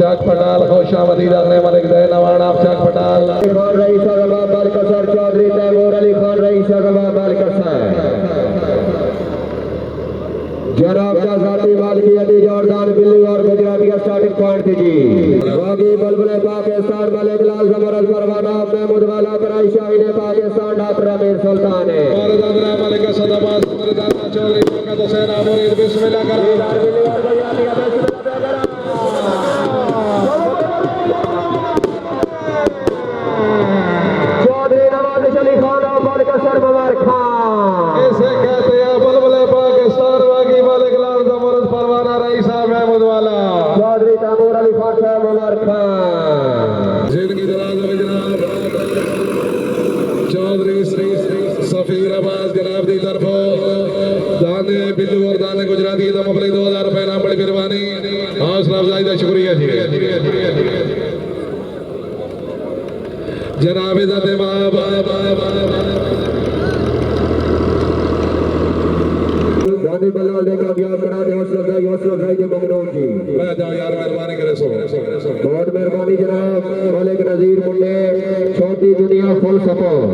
चक पटाल खुशामदी रखने मलिक दैनवान आप चक पटाल खान रईस जनाब बाल कसर चौधरी तैमूर अली खान रईस जनाब बाल कसर जनाब का जाती माल की अली जॉर्डान बिल्ली और गुजराती का स्टार्टिंग पॉइंट थी जी बागी बलबुले पाकिस्तान मलिक लाल जमरल परवाना महमूद वाला कराई शाहीन पाकिस्तान डॉक्टर अमीर सुल्तान है और दादरा मलिक सदाबाद मर्दाना चौधरी का तो सेना मुरीद बिस्मिल्लाह करा बिल्ली और गुजराती का बिस्मिल्लाह करा चौधरी नवाज अली खान और बाल कसर मुबारक खान इसे कहते हैं बलबले पाकिस्तान बागी मलिक लाल जमरल परवाना रईस साहब महमूद वाला चौधरी तैमूर अली खान साहब मुबारक खान जिंदगी दराज में जनाब चौधरी श्री सफीर अब्बास जनाब की तरफ दाने बिल्लू और दाने गुजराती दम अपने 2000 रुपए नाम बड़ी मेहरबानी हौसला अफजाई का शुक्रिया जी जनाब इज्जत बाब गांधी बल्लाल ने कामयाब करा दे हौसला अफजाई के ममनून जी मैं जाओ यार मेहरबानी करे सो बहुत मेहरबानी जनाब मालिक नजीर मुंडे छोटी दुनिया फुल सपोर्ट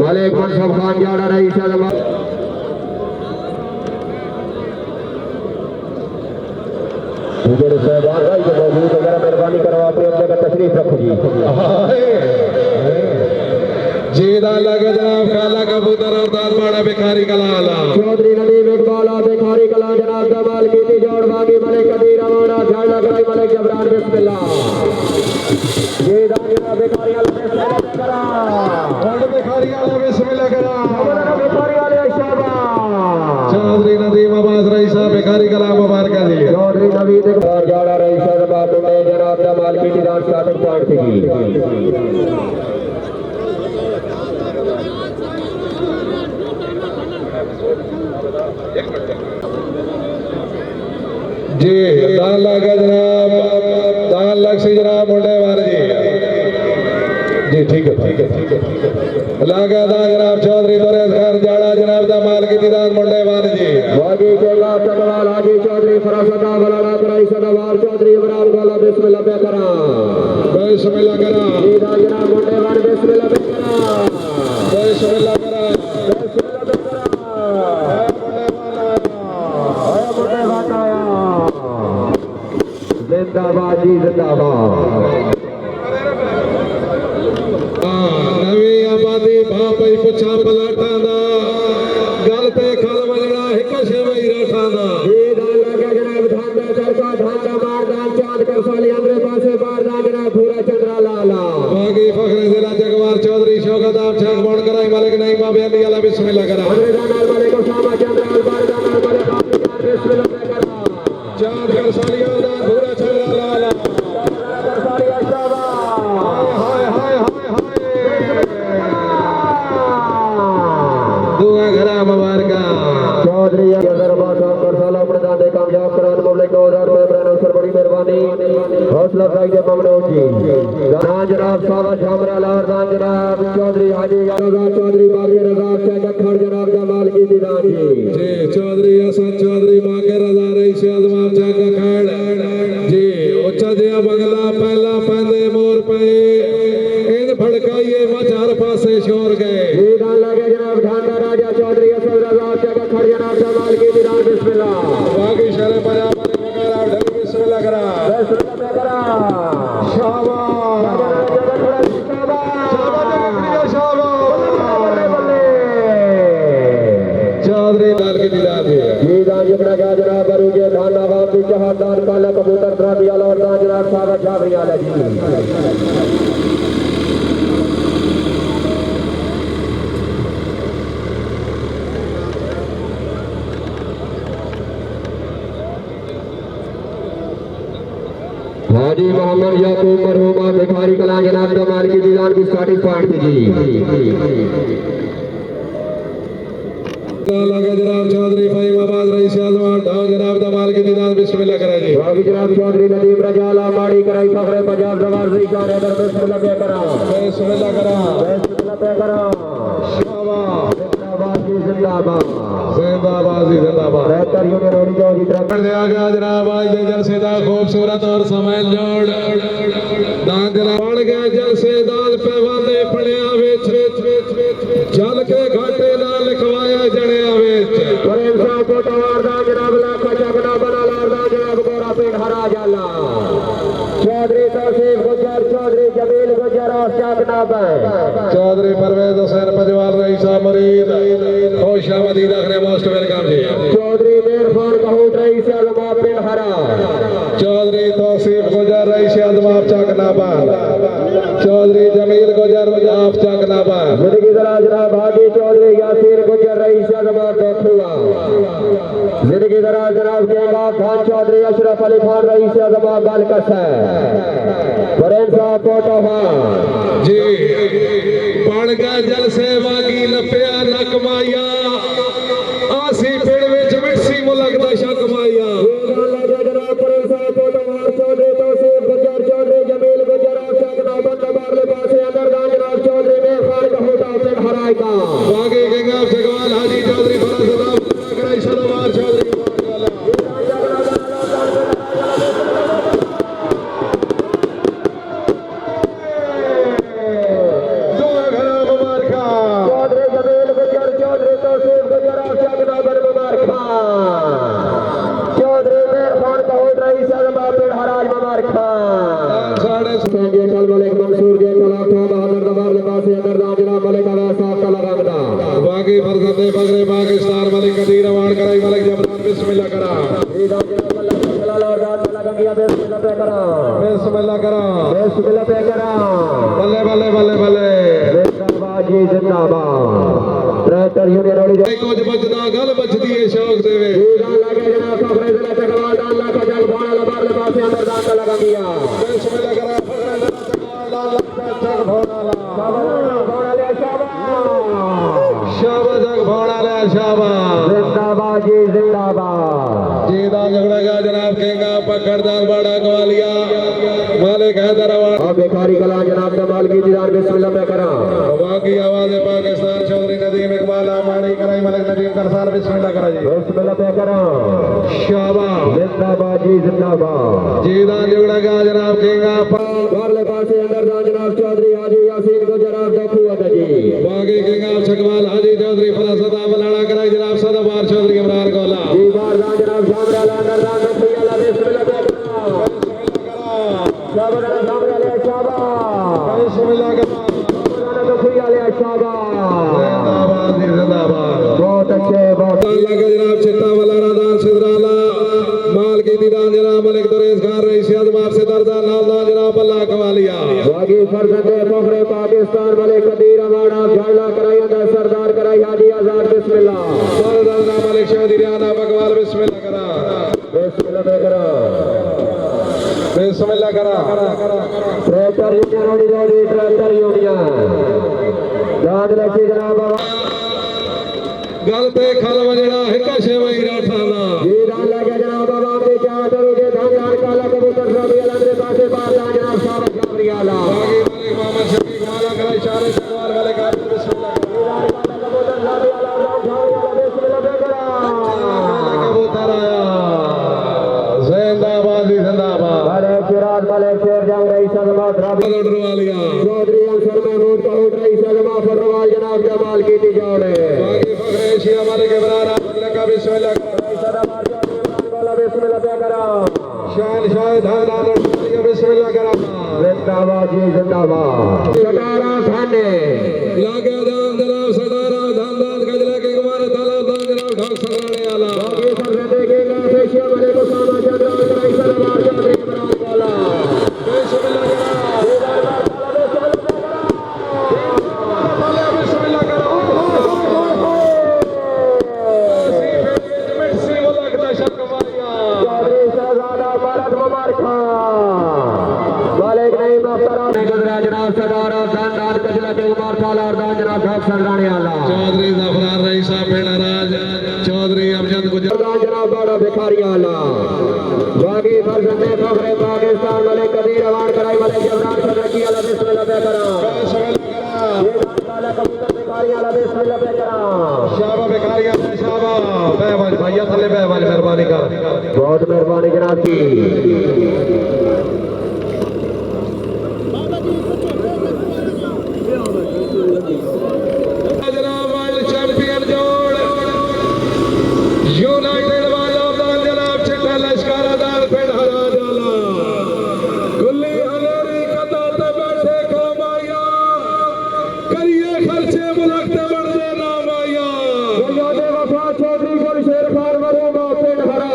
मालिक मनसब खान जाड़ा रईस जनाब मुझे सहबान भाई जो मौजूद वगैरह मेहरबानी करो आप अपनी जगह तशरीफ रखो जी जीदा लगे जनाब काला कबूतर और दालमाड़ा भिखारी कलाला चौधरी नदीम इकबाला भिखारी कला जनाब जमाल की थी जोड़ बागी मलिक कदीर रवाना ध्यान लगाई मलिक जबरान बिस्मिल्लाह ये दानिया भिखारी वाला बिस्मिल्लाह करा और भिखारी वाला बिस्मिल्लाह करा भिखारी वाले शाबाश चौधरी नदीम अब्बास रईसा भिखारी कला मुबारक जी चौधरी नवीद इकबाल जाड़ा रईसा जनाब ने जनाब जमाल की थी डांस स्टार्टिंग पॉइंट थी जी दान लगा जनाब दान लक्ष्मी जनाब मुंडेवार जी ठीक है लागा दान जनाब चौधरी दौरेश खान जाड़ा जनाब दा माल की दीदान मुंडेवार जी वाजी केला चकवाल हाजी चौधरी फरासदा बलाना कराई सदावार चौधरी इमरान वाला बिस्मिल्लाह पे करा बिस्मिल्लाह करा ये दान जनाब मुंडेवार बिस्मिल्लाह पे करा बिस्मिल्लाह करा बिस्मिल्लाह पे करा जिंदाबाद जी जिंदाबाद नवी आबादी भाई पुछा पलाटा दा गल पे खल वजना एक शेवई रठा दा ये दान लगा जनाब धांदा चरका धांदा मारदान चांद कर साली हमरे पासे बारदान जनाब पूरा चंद्रा लाला बागी फखरे जिला जगवार चौधरी शौकत आप छक बोण कराई मालिक नहीं माबे अली अला बिस्मिल्लाह करा हमरे दान मालिक उसामा चंद्रा बारदान मालिक काफी यार बिस्मिल्लाह पे करा चांद कर साली दा पूरा चंद्रा लाला कर साली शाबाश हाय हाय हाय हाय दुआ घरा मुबारक चौधरी दरबार साहब कर साला प्रधान दे कामयाब करान पब्लिक 2000 रुपए ब्रांड सर बड़ी मेहरबानी हौसला अफजाई दे ममनून जी दान जनाब सावा शामरा लार दान जनाब चौधरी हाजी रजा चौधरी बागी रजा शेख अखर जनाब जमाल की दीदान जी चौधरी हसन चौधरी मांगे रजा रही से अजमा जंग खड़ जी उच्चा जिया बंगला पहला पहले मोर पे इन भड़काइए मचार पासे शोर गए जी दान लगे जनाब ढांडा राजा चौधरी हसन रजा शेख अखर जनाब जमाल की दीदान बिस्मिल्लाह बाकी शरे पंजाब वाले वगैरह ढल बिस्मिल्लाह करा बिस्मिल्लाह पे करा शाबाश चौधरी लाल की दीदार दी है जी दान जबड़ा गया जनाब बरूजे धान नवाब की शहादान काला कबूतर द्राबी आला और दान जनाब साहब जाबरी आला जी हाजी मोहम्मद याकूब मरहूमा भिखारी कला जनाब जमाल की दीदान की स्टार्टिंग पॉइंट थी जी लगे जनाब चौधरी भाई आबाद रईस आजमान ढाव जनाब दमाल की दीदान बिस्मिल्लाह करा जी बागी जनाब चौधरी नदीम रजाला माड़ी कराई फखरे पंजाब जवार ज़ीशान हैदर बिस्मिल्लाह पे करा बिस्मिल्लाह करा बिस्मिल्लाह पे करा शाबाश जिंदाबाद जी जिंदाबाद जिंदाबाद जी जिंदाबाद बेहतर यूनियन होनी चाहिए तरफ कर दिया गया जनाब आज दे जलसेदा खूबसूरत और समय जोड़ दान जनाब बढ़ गया जलसेदार पे वादे पड़िया विच जल के घाटे ना लिखवाया जड़िया विच प्रेम साहब को तवार दान जनाब लाखा चकना बना लार दान जनाब गोरा पेट हरा जाला चौधरी तौसीफ गुजर चौधरी जमील गुजर और चकना पे चौधरी परवेज हुसैन पजवाल रईसा मरीद खुशामदी रखने मोस्ट वेलकम जी चौधरी मेरफान कहूट रईस अजमा पेट हरा चौधरी तौसीफ गुजर रईस अजमा चकनाबाद चौधरी जमील गुजर आप चकनाबाद जिंदगी दराज जनाब हाजी चौधरी यासीर गुजर रईस अजमा दोखुआ जिंदगी दराज जनाब केगाब खान चौधरी अशरफ अली खान रईस अजमा गलकस है प्रेम साहब कोटोहा जी पड़ गया जल से वागी लपया न कमाया आसी पिंड विच मिट्सी मुलक दा शक माया जनाब प्रेम साहब कोटोहा चौधरी तौसीफ गुजर चौधरी जमील गुजर और चकना बंद बारले पासे अंदर दान जनाब चौधरी मेरफान कहूट पेट हराएगा बागी गंगा जगवाल हाजी चौधरी फरासदा कराई सलवार चौधरी मालिक आवाज साफ का लगामदा बाकी फरजंदे बगरे पाकिस्तान मलिक कदीर अवार्ड कराई मलिक जबरान बिस्मिल्लाह करा बिस्मिल्लाह करा बल्ले बल्ले बल्ले बल्ले जिंदाबाद जी जिंदाबाद ट्रैक्टर यूनियन वाली कुछ बचदा गल बचदी है शौक देवे लगे जनाब फखरे जिला चकवाल डाल लाख जग भाड़ा लबार ले पासे अंदर दान का लगा दिया बिस्मिल्लाह करा फखरे जिला चकवाल डाल लाख जग भाड़ा ले शाबाश जग भाड़ा ले शाबाश जिंदाबाद जी जिंदाबाद जीदा झगड़ा का जनाब केंगा पकड़दार बाड़ा ग्वालिया मालिक हैदर अवार्ड अब बेकारी कला जनाब कमाल की दीदार बिस्मिल्लाह पे करा बाकी आवाज पाकिस्तान चौधरी नदीम इकबाल आमानी कराई मलिक नदीम करसार बिस्मिल्लाह करा जी बिस्मिल्लाह पे करा शाबाश जिंदाबाद जी जिंदाबाद जीदा झगड़ा का जनाब केंगा बारले पासे अंदर दान जनाब चौधरी हाजी यासीन को जनाब देखू जी बाकी केंगा छकवाल हाजी चौधरी फरासदा बलाड़ा कराई जनाब सदाबार चौधरी इमरान कोला जी बार दान जनाब शामरा अंदर दान देखू अल्लाह बिस्मिल्लाह पे करा शाबाश शामरा ले शाबाश बिस्मिल्लाह करा जिंदाबाद जिंदाबाद बहुत अच्छे बहुत अल्लाह का जनाब चिट्टा वाला रादान सिदराला माल की दीदान जनाब मलिक दरेज खान रईस अदमार से दरदान नालदान जनाब अल्लाह कवालिया बागी फरजंदे फखरे पाकिस्तान मलिक कदीर अवार्ड झाड़ला कराई अंदर सरदार कराई हाजी आजाद बिस्मिल्लाह सरदार मलिक शौधरीयाना बकवाल बिस्मिल्लाह करा बिस्मिल्लाह पे करा बिस्मिल्लाह करा ट्रैक्टर यूनियन रोडी ट्रैक्टर यूनियन दाद रखी जनाब गल पे खल वजड़ा हिका शेवई राठाना जी दान लगे जनाब बाबा के क्या करोगे धान दान काला कबूतर सब अलग के पासे बार दान जनाब शाबाश शाबरियाला बागी मलिक मोहम्मद शफीक वाला करे इशारे शगवार वाले का बिस्मिल्लाह कबूतर सब अलग बिस्मिल्लाह पे करा कबूतर आया जिंदाबाद जिंदाबाद मलिक सिराज मलिक शेर जंग रईस अजमात राबी वालिया चौधरी अंसर महमूद कहोट रईस अजमात फरवाल जनाब जमाल की तिजौड़े बागी फखरे एशिया मलिक इमरान अहमद का बिस्मिल्लाह बिस्मिल्लाह पे करा शान शाहिद हरदान बिस्मिल्लाह करा जिंदाबाद जी जिंदाबाद सटारा थाने लागे दान जनाब सदारा दान दान गजला के कुमार ताला दान जनाब ढाक सराने वाला बागी फरसे देखेगा फेशिया मलिक उसामा चंद्रा कराई सलवार चौधरी इमरान वाला बिस्मिल्लाह करा बिस्मिल्लाह करा मिट्सी वाला का शक मारिया चौधरी शहजादा भारत मुबारक मालिक नहीं मुख्तरम गुजरा जनाब सदारा दान दान कजला के उमर साला और दान जनाब ढाक सराने वाला चौधरी जफरान रईसा पेड़ा राज चौधरी अमजद गुजर दान जनाब बड़ा भिखारी वाला बागी फरजंदे फखरे पाकिस्तान मलिक कदीर अवार्ड कराई मलिक जबरान सदरकी वाला बिस्मिल्लाह पे करा ये दान काला कबूतर भिखारी वाला बिस्मिल्लाह पे करा शाबा बेकारिया शाबा बेवाज भैया थले बेवाज मेहरबानी कर बहुत मेहरबानी जनाब की जनाब वर्ल्ड चैंपियन जोड़ यूनाइटेड वाला दान जनाब चिट्टा लश्कर अदाल पिंड हरा जाला गुल्ली हलेरी कदर ते बैठे कमाया करिए खर्चे मुल्क ते बढ़ दे ना माया यादे वफा चौधरी गुल शेर खान मरूमा पिंड हरा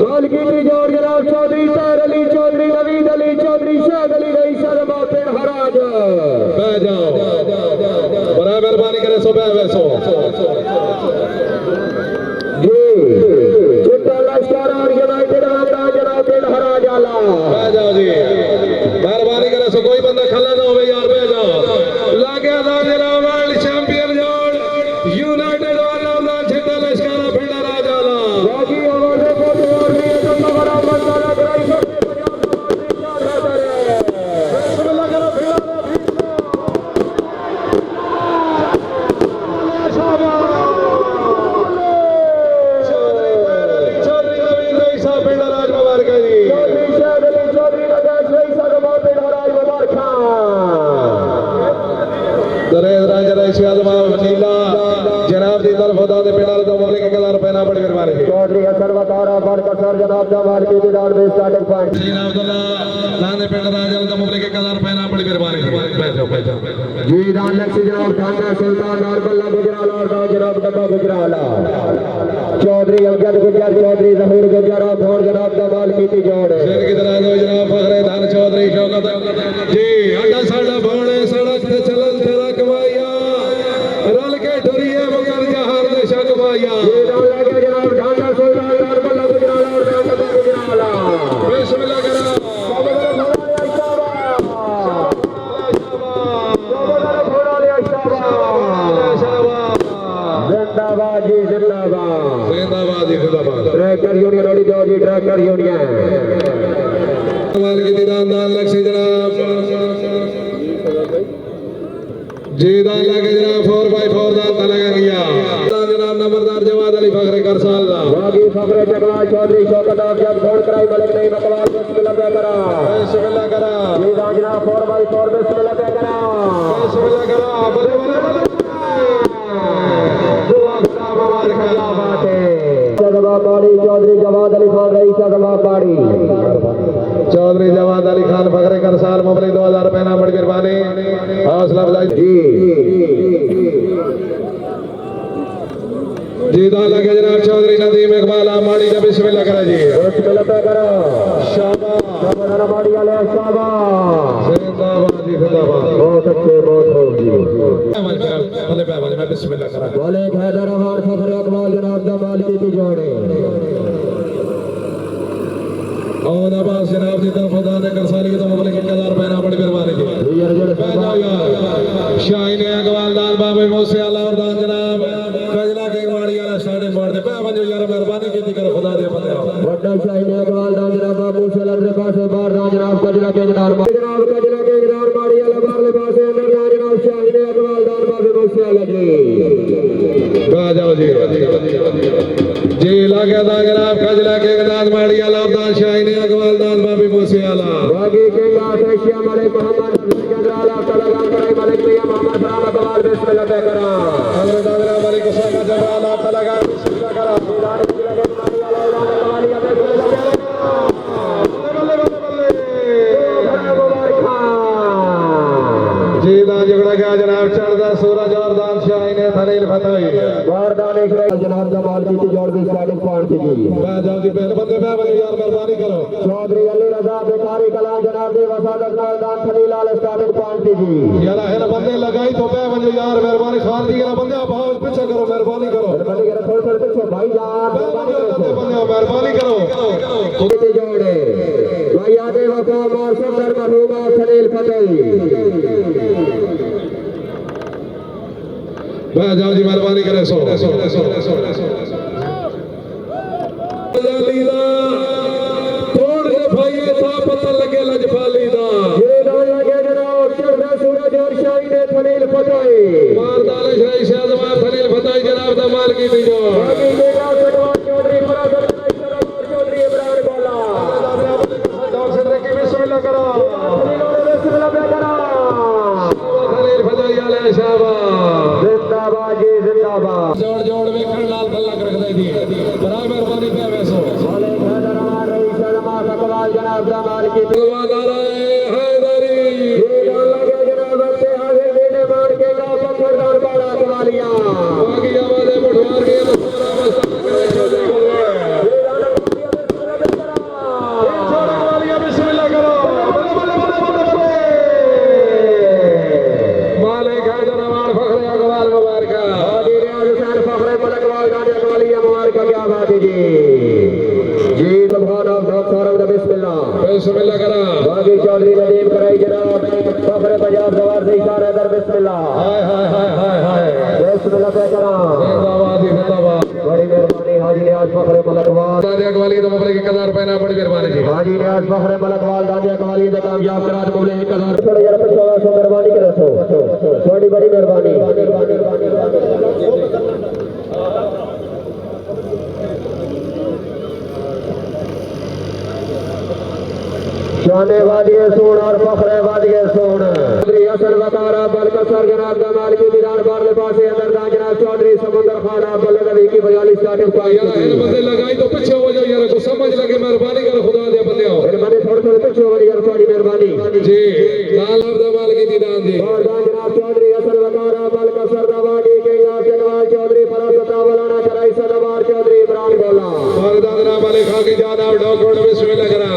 माल की जोड़ जनाब चौधरी तार अली चौधरी नवीद अली चौधरी शाह अली रईस अजमा पिंड हरा बह जाओ बड़ा मेहरबानी करे सो बह वैसो जी चिट्टा लश्कर और यूनाइटेड वाला जनाब पिंड हरा जाला बह जाओ जी मेहरबानी करे सो कोई बंदा खला ना होवे यार बह जाओ लागे दान जनाब वर्ल्ड चैंपियन जोड़ यूनाइटेड वाला दान चिट्टा लश्कर पिंड हरा जाला बाकी आवाज को और भी तो बड़ा मंजर कराई सबसे पंजाब का बिस्मिल्लाह करो फिर चौधरी नवीन रईसा पिंड राज मुबारक जी चौधरी शाह अली चौधरी नगाश रईस अजमा पिंड हरा मुबारक दरेज राज रईसी आजमा नीला जनाब दी तरफ होता दे पिंड तो मौलिक के कलर पहना पहना बड़ी मेहरबानी जी चौधरी हसन वतारा बरकसर जनाब जमाल की दीदार में स्टार्टिंग पॉइंट सीना अब्दुल्ला लाने पिंड राजल का मुबलिक के कदर पहना बड़ी मेहरबानी जी बैठो जी दान लक्ष्य जनाब थाना सुल्तान नारबल्ला गुजराल और गांव जनाब डब्बा गुजराला चौधरी अमजद गुजर चौधरी जहूर गुजर और भोर जनाब जमाल की जोड़ शेर की तरह दो जनाब फखरे धान चौधरी शौकत जी अड्डा साडा भोले सड़क ते चलन तेरा कमाइया रल के ढुरिए मगर जहार दे शकमाइया जी दान लगे जनाब थाना सुल्तान नारबल्ला गुजराला और गांव डब्बा गुजराला बिस्मिल्लाह करा जिंदाबाद जी जिंदाबाद जिंदाबाद जी जिंदाबाद ट्रैक्टर यूनियन ओडी दो जी ट्रैक्टर यूनियन कमाल की दीदान दान लक्ष्य जनाब जी दान लगे जनाब 4x4 दान लगा गया जनाब नंबरदार जवाद अली फखरे करसाला वागी फखरे जगवाल चौधरी शौकत जब घोड़ कराई मलिक नहीं मकवाल बिस्मिल्लाह करा बिस्मिल्लाह करा जी दांजना 4x4 बिस्मिल्लाह करा बिस्मिल्लाह करा बड़े चौधरी जवाद अली खान रईस जवाबाड़ी चौधरी जवाद अली खान फखरे करसाल मुबलिक 2000 रुपए नाम बड़ी मेहरबानी हौसला अफजाई जी दान लगे जनाब चौधरी नदीम इकबाल आमाड़ी का बिस्मिल्लाह करा जी बिस्मिल्लाह करो शाबाश बाड़ी वाले शाबाश जिंदाबाद जी जिंदाबाद बहुत अच्छे बहुत होगी भले भले मैं बिस्मिल्लाह करा बोले हैदराबाद फखरे अकबाल जनाब जमाल की जोड़े और अब्बास जनाब की तरफ दान करसाली की तो मुबलिक 1000 रुपए नाम बड़ी मेहरबानी जी जाओ यार शाहीन अकबाल दान बाबे मौसे आला और दान जनाब कजला के वाली वाला स्टार्टिंग पॉइंट पे बंजो यार मेहरबानी की करो खुदा दे बंदे वड्डा शाहीन अकबाल दान जनाब बाबू सलाम रे पास बार दान जनाब कजला के जनाब कजला के जनाब माड़ी वाला बार ले पास अंदर दान जनाब शाहीन अकबाल दान बाबे मौसे आला जी जाओ जी जी लगे दान जनाब कजला के दान माड़ी वाला और दान शाहीन अकबाल दान बाबे मौसे आला बागी के आशिया मलिक मोहम्मद जंद्राला तलगान कराई मलिक मियां मोहम्मद सलाम अकबाल बिस्मिल्लाह करा हजरत दादरा मलिक हुसैन का जवाला तलगान बिस्मिल्लाह करा दान की लगे माड़ी वाला दान कवालिया बिस्मिल्लाह करा जी दान झगड़ा गया जनाब चढ़दा सूरज और दान शाहीन थलील फतही वारदान एक जनाब जमाल की जोड़ भी स्टार्टिंग पॉइंट जी जाओ जी पहले बंदे पे यार मेहरबानी करो चौधरी अली रजा बेकारी कलाम जनाब दे वसादत दान खलील आल स्टार्टिंग पॉइंट जी यार है ना बंदे लगाई तो पे बंदे यार मेहरबानी खान दी ना बंदे आप पीछे करो मेहरबानी करो मेहरबानी करो थोड़े पीछे भाई जान मेहरबानी करो की जोड़े भाई आदे वफा मौसम दर मरहूमा खलील फतही जाओ जी मेहरबानी करे सो तोड़ के भाई था पता लगे लजपाली दा ये दान लगे जनाब चढ़दा सूरज और शाहीन खलील फतही मारदान शराई शाहजमा खलील फतही जनाब दा माल की दी जो बाकी बेटा कटवा चौधरी फराजत चौधरी इब्राहिम गोला डॉक्टर से की बिस्मिल्लाह करो बिस्मिल्लाह करा खलील फतही आले शाबाश जिंदाबाद जी जिंदाबाद जोड़ जोड़ वेखण लाल खल्ला कर दे दी बड़ा मेहरबानी पे वैसो बोले हैदराबाद रईस जमाल अकबाल जनाब जमाल की भगवान आ रहे हैदरी ये दान लगे जनाब से हाजिर देने मान के का पत्थर दान बड़ा अकबालिया बाकी आवाज़ें मुठवार के तो पूरा मस्त करे छोटे बिस्मिल्लाह करो मालिक हैदराबाद फखरे अकबाल मुबारक हाजी रियाज हुसैन फखरे मलकवाल दान अकबालिया मुबारक क्या बात है जी जी सुभान अल्लाह सारंग बिस्मिल्लाह बिस्मिल्लाह करा बागी चौधरी नदीम कराई जनाब फखरे पंजाब जवार से इशारा दर बिस्मिल्लाह हाय हाय हाय हाय हाय बिस्मिल्लाह पे करा जिंदाबाद जिंदाबाद बड़ी मेहरबानी हाजी रियाज फखरे मलकवाल दादी अकबाली तो मुबलिक 1000 रुपए ना बड़ी मेहरबानी जी हाजी रियाज फखरे मलकवाल दादी अकबाली ने कामयाब करा तो बोले 1000 थोड़ा जरा पे 1600 मेहरबानी करे सो बड़ी बड़ी मेहरबानी शाने वादिए सोन और फखरे वादिए सोन असल वकारा बलकसर जनाब जमाल की दीदार बारले पासे अंदर दान जनाब चौधरी समुंदर खान आप बल्ले की 42 स्टार्टिंग पॉइंट बंदे लगाई तो पीछे हो जाओ यार, को समझ लगे, मेहरबानी कर खुदा दे बंदे आओ मेरे बंदे थोड़े थोड़े पीछे हो यार, थोड़ी मेहरबानी जी। लाल जमाल की दीदार जी और दान जनाब चौधरी असल वकारा बलकसर दवागी के जगवाल चौधरी फरासत आवलाना कराई सदवार चौधरी इमरान बोला और दान जनाब वाले खा की जान आप डॉक्टर बिस्मिल्लाह करा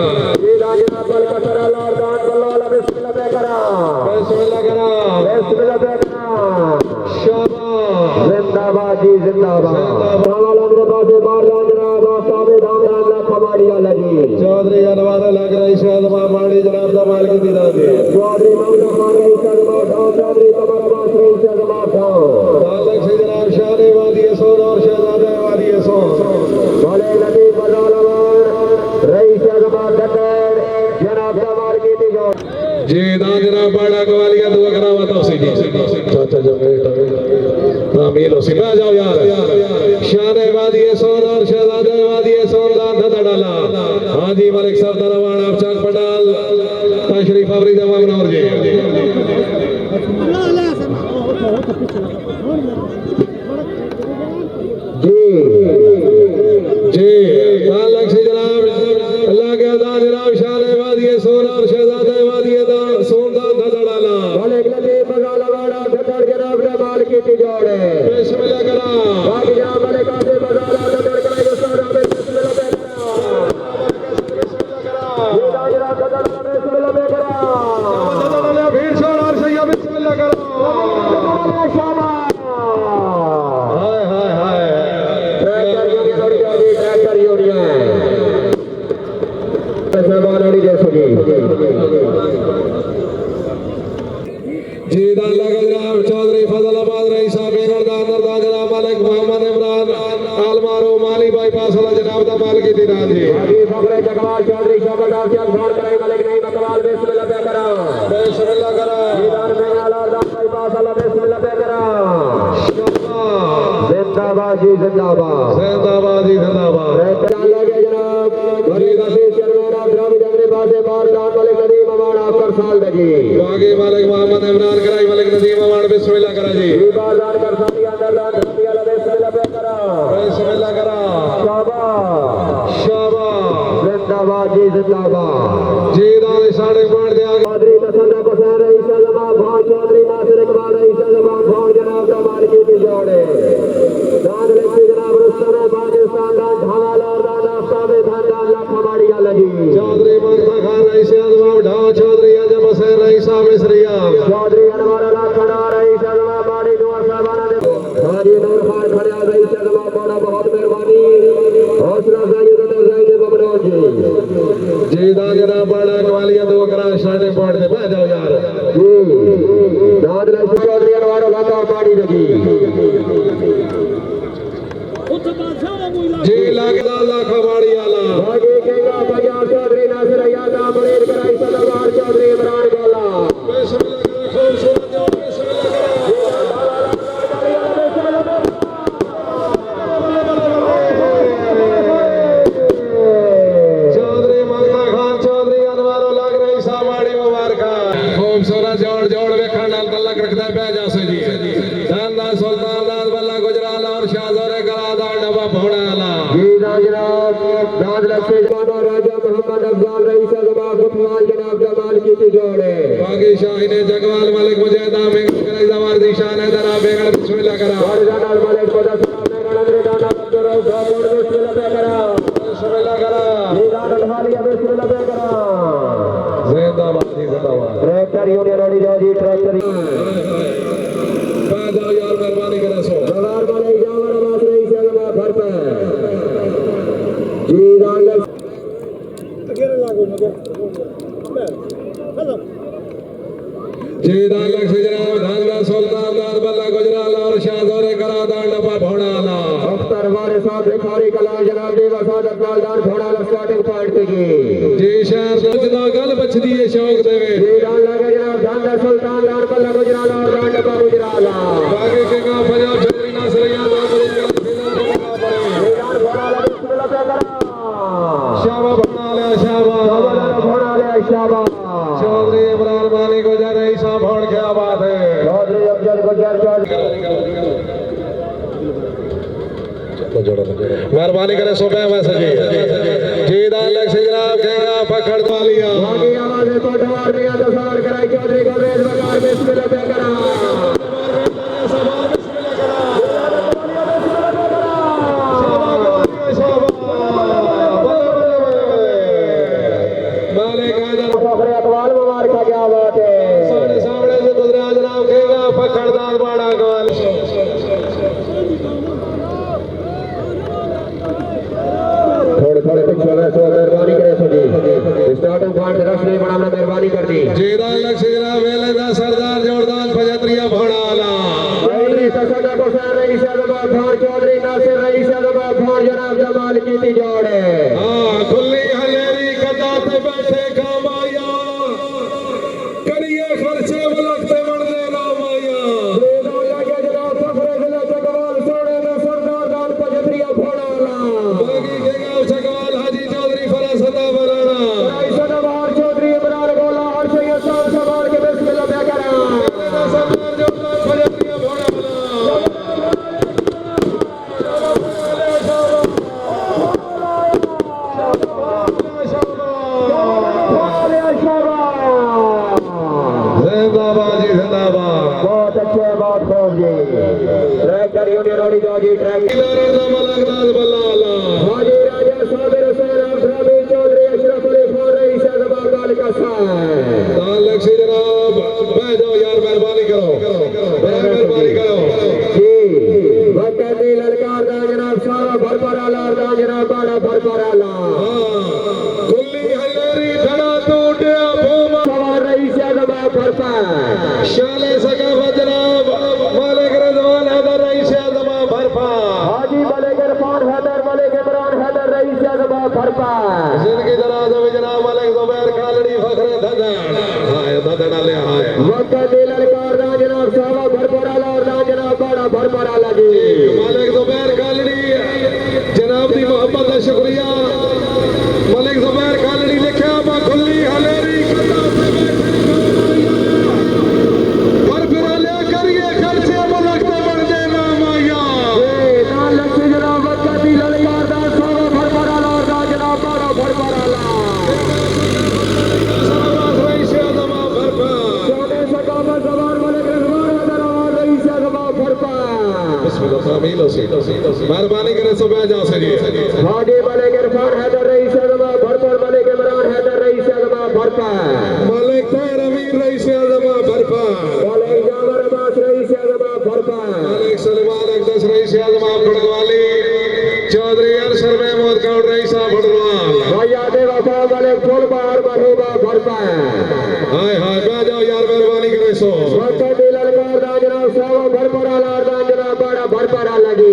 ये दान जनाब बलकसर अल्लाह दान बल्ला बिस्मिल्लाह पे करा बिस्मिल्लाह करा बिस्मिल्लाह पे करा शाबाश जिंदाबाद जी जिंदाबाद रावल अंदर बाजे बार दान जनाब साबे दान दान खमाड़िया लगी चौधरी जनवाद लग रही शादमा माड़ी जनाब जमाल की दीदार जी चौधरी मौला खान रही सदमा चौधरी कमर अब्बास रही सदमा तालक से जनाब शान वादी सोन और शहजादा वादी सोन बोले नबी बजालवर रही सदमा दकर जनाब जमाल की दीदार जी दान जनाब बाड़ा कवालिया दुआ करावा तफसील चाचा जब तामील उसी में आ जाओ यार शान वादी सोन और शहजादा वादी सोन दान धदा डाला हाजी मलिक साहब दरवान आप चाक पटाल तशरीफ आवरी जवाब नौर जी जी तालक से जनाब अल्लाह के अदा जनाब शान वादी सोन और शहजादा वादी सोन दान धदा डाला बोले नबी बजालवर दकर जनाब जमाल की दीदार बिस्मिल्लाह करा बाकी जनाब वाले कासे बजाला दकर कराई तो सारा बिस्मिल्लाह पे करा ये दान जनाब दकर बिस्मिल्लाह पे करा भीड़ छोड़ और सैया बिस्मिल्लाह करो हाय हाय हाय ट्रैक्टर यूनियन पैसबानोड़ी जैसो जी दान लगा जनाब चौधरी फजलाबाद रईस साहब बेगरदान दरदान जनाब मालिक मोहम्मद इमरान आलमारो माली बाईपास वाला जनाब दा माल की दीदार जी अभी फखरे जगवाल चौधरी शाबलदार से अखबार कराई मलिक नहीं मतवाल बिस्मिल्लाह पे करा बिस्मिल्लाह करा दीदार में आला दान बाईपास वाला बिस्मिल्लाह पे करा जिंदाबाद जी जिंदाबाद जिंदाबाद जी जिंदाबाद ट्रैक्टर लगे जनाब वली नसीब शर्मा द्रविड़ जंगरे बाजे बार दान मलिक नदीम अमान आफ्टर साल लगी बागी मालिक मोहम्मद इमरान कराई मलिक नदीम अमान बिस्मिल्लाह करा जी बाजार कर साथी अंदर दान धरती वाला बिस्मिल्लाह पे करा बिस्मिल्लाह करा शाबाश शाबाश जिंदाबाद जी जिंदाबाद जी दान साढ़े पांच दे आगे चौधरी तसन्ना पसंद रईस जमात भाई चौधरी नासिर इकबाल रईस जमात भाई जनाब जमाल की जोड़े दान लगी जनाब रुस्तम पाकिस्तान दान ढाल और दान आफ्ताब धान दान लाख हमाड़िया लगी चौधरी मक्ता खान रईस आजमा ढाल चौधरी अजम हसैन रईस मिस्रिया चौधरी अनवर अल्लाह खड़ा रईस जमात बाड़ी दुआ साहबाना ने हाजी नूर खान खड़ा रईस जमात बड़ा बहुत मेहरबानी हौसला जाइए तो जाइए बबरो जी दान जनाब बाड़ा कवालिया दो करा स्टार्टिंग पॉइंट पे बैठ जाओ यार जी दाद लगी चौधरी अनवर अल्लाह बाड़ी लगी जी लागदा अल्लाह खबाड़ी आला आगे केगा बाजार चौधरी नासिर यादा बरेद कराई सदवार चौधरी इमरान गोला बिस्मिल्लाह करो खूबसूरत जो बिस्मिल्लाह चौधरी मक्ता खान चौधरी अनवर लग रही सामाड़ी मुबारक खूबसूरत जोड़ जोड़ वेखण नाल तलक रखदा पे जासे जी शानदार सुल्तान दाद बल्ला गुजराल और शाहजोरे गलादा डबा भोड़ा आला जी जनाब दाद लगे जमाना राजा मोहम्मद अफजाल रईस जमात फुटवाल जनाब जमाल की जोड़े बागी शाहीन जगवाल मलिक मुजैदा में करे जवार दी शान है दरा बेगड़ बिस्मिल्लाह करा और जनाब मलिक को दस में अंदर दाना करो गोड़ बिस्मिल्लाह पे करा बिस्मिल्लाह करा जी दाद ढालिया बिस्मिल्लाह पे करा जिंदाबाद जी जिंदाबाद ट्रैक्टर यूनियन रेडी जाओ जी ट्रैक्टर पा जाओ यार मेहरबानी करे सो जवार वाले जावर आवाज रही से जमा भर पे जी दाद जी दान लग से जनाब धांगा सुल्तान दाद बल्ला गुजराल और शाहजोरे गलादा डबा भोड़ा आला अख्तर वाले साहब भिखारी कलाल जनाब देवा सादत लाल दान घोड़ा स्टार्टिंग पॉइंट पे जी शहर सजदा गल बचदी है शौक देवे जी दान लगे जनाब धांगा सुल्तान दान बल्ला गुजराल और दान डब्बा गुजराल बागी के का पंजाब चौधरी नासरिया दान बल्ला जी दान घोड़ा लगे बिस्मिल्लाह पे करा शाबा बना ले शाबा घोड़ा ले शाबाश चौधरी इमरान मानी गुजर रही सा भोड़ गया मेहरबानी करें सुबह वैसे जी दान लक्ष्य जनाब कहेगा पकड़ लिया बाकी आवाज़ें तो डर मियां तो सवार कराई चौधरी को रेल बकार में बिस्मिल्लाह पे करा फखरे अतवाल मुबारक का क्या बात है सामने से गुजरा जनाब कहेगा पकड़दार बाड़ा गोल थोड़े पीछे में सो मेहरबानी करे सो जी स्टार्टिंग पॉइंट रश नहीं बनाना मेहरबानी कर दी जीदा लक्ष्य जनाब वेलेदा सरदार जोरदार फजत्रिया भोड़ाला चौधरी ससदा को sir rice अदबा भाण Chaudhary Nasir rice अदबा भाण जनाब जमाल की ती जोड़े हां खुली हलेरी कदा ते बैठे कामाया करिए खर्चे लगते बढ़ने रामाया लगे जनाब फखरे जिला चकवाल सोने में सरदार दान फजत्रिया भोड़ाला बागी के गांव चकवाल हाजी चौधरी फरासदा बराना रईस अदबा चौधरी इमरान गोला और सैयद साहब सवार के बिस्मिल्लाह पे करा सरदार जोरदार फजत्रिया भोड़ाला जिंदाबाद जी जिंदाबाद बहुत अच्छे बहुत खूब जी ट्रैक्टर यूनियन रोडी जोगी ट्रैक बल्ला हाजी राजा साबिर हुसैन अब्रामी चौधरी अशरफ अली खान रईस अदबा कालिका साहब दान लक्ष्य जनाब बैठ जाओ यार मेहरबानी करो मेहरबानी करो जी वक्ती ललकार दा जनाब सारा भरपर आला दा जनाब बाड़ा भरपर आला खुली हलेरी धड़ा टूटिया भूमा सवार रईस अदबा भरपर शाले सकाफत जनाब मालिक रजवान हैदर रईस आजमा भरपा हाजी मलिक इरफान हैदर मलिक इमरान हैदर रईस अदबा भरपर जिनकी जनाजा में जनाब मालिक जुबैर खालड़ी फखरे धदड़ ले हाय वक्ती ललकार दा जनाब सारा भरपर आला और दा जनाब बाड़ा भरपर आला जी मालिक जुबैर खालड़ी जनाब दी मोहब्बत का शुक्रिया मालिक जुबैर खालड़ी लिखा बा खुली हलेरी पर फिर ले करिए खर्चे लगते बढ़ देना माया दान लक्ष्य जनाब वक्ती ललकार दा सारा भरपर आला और दा जनाब बाड़ा भरपर आला रईस आजमा भरपा छोटे सकाफत सवार मलिक रिजवान हैदर और रईस अदबा भरपर मेहरबानी करे सुबह जा से जी हाजी मलिक इरफान हैदर रईस अदबा भरपर मलिक इमरान हैदर रईस अदबा भरपर मालिक तैर अमीर रईस आजमा भरपा मलिक जावर अब्बास रईस अदबा भरपर मालिक सलमान अकदस रईस आजमा फुटवाली चौधरी अरशर महमूद गौड़ रईस फुटवाल भैया दे वफा मलिक फुलबार महबूबा भरपर हाय हाय बैठ जाओ यार मेहरबानी करे सो वक्ती ललकार दा जनाब सावा भरपर आला और दा जनाब बाड़ा भरपर आला जी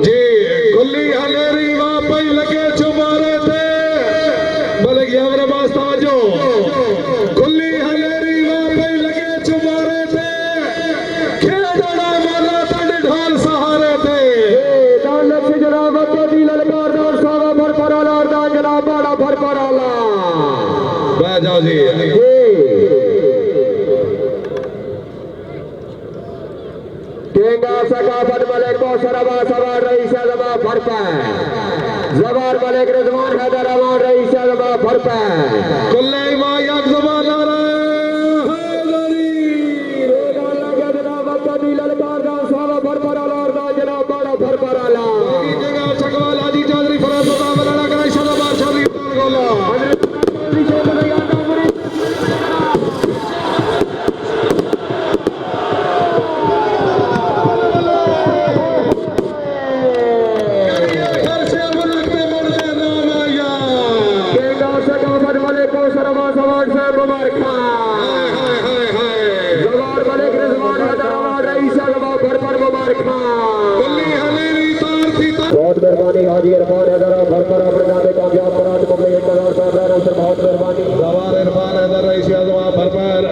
जी खुली हलेरी वापस लगे चुमारे थे मलिक यावर अब्बास ताजो खुली हलेरी वापस लगे चुमारे थे खेड़ना मारा तंड ढाल सहारे थे दान लक्ष्य जनाब वक्ती ललकार दा सावा भरपर आला और दा जनाब बाड़ा भरपर आला बैठ जाओ जी केंगा सकाफत मलिक कौसर अब्बास सवार रईस अदबा भरपर जवार मलिक रिजवान हैदर अवान रईस अदबा भरपर कुल्ले मां यक जुबान नारा हैदरी जनाब वक्ती ललकार दा सावा भरपर आला और दा जनाब बाड़ा भरपर आला बागी के गांव चकवाल हाजी चौधरी फरासदा बराना कराई सदाबाद चौधरी गोला बहुत मेहरबानी हाजी इरफान हैदर भरपर अपने नाते कामयाब करार मुंबई इंतजार साहब सर बहुत मेहरबानी जवार इरफान हैदर रईस आजमा भरपर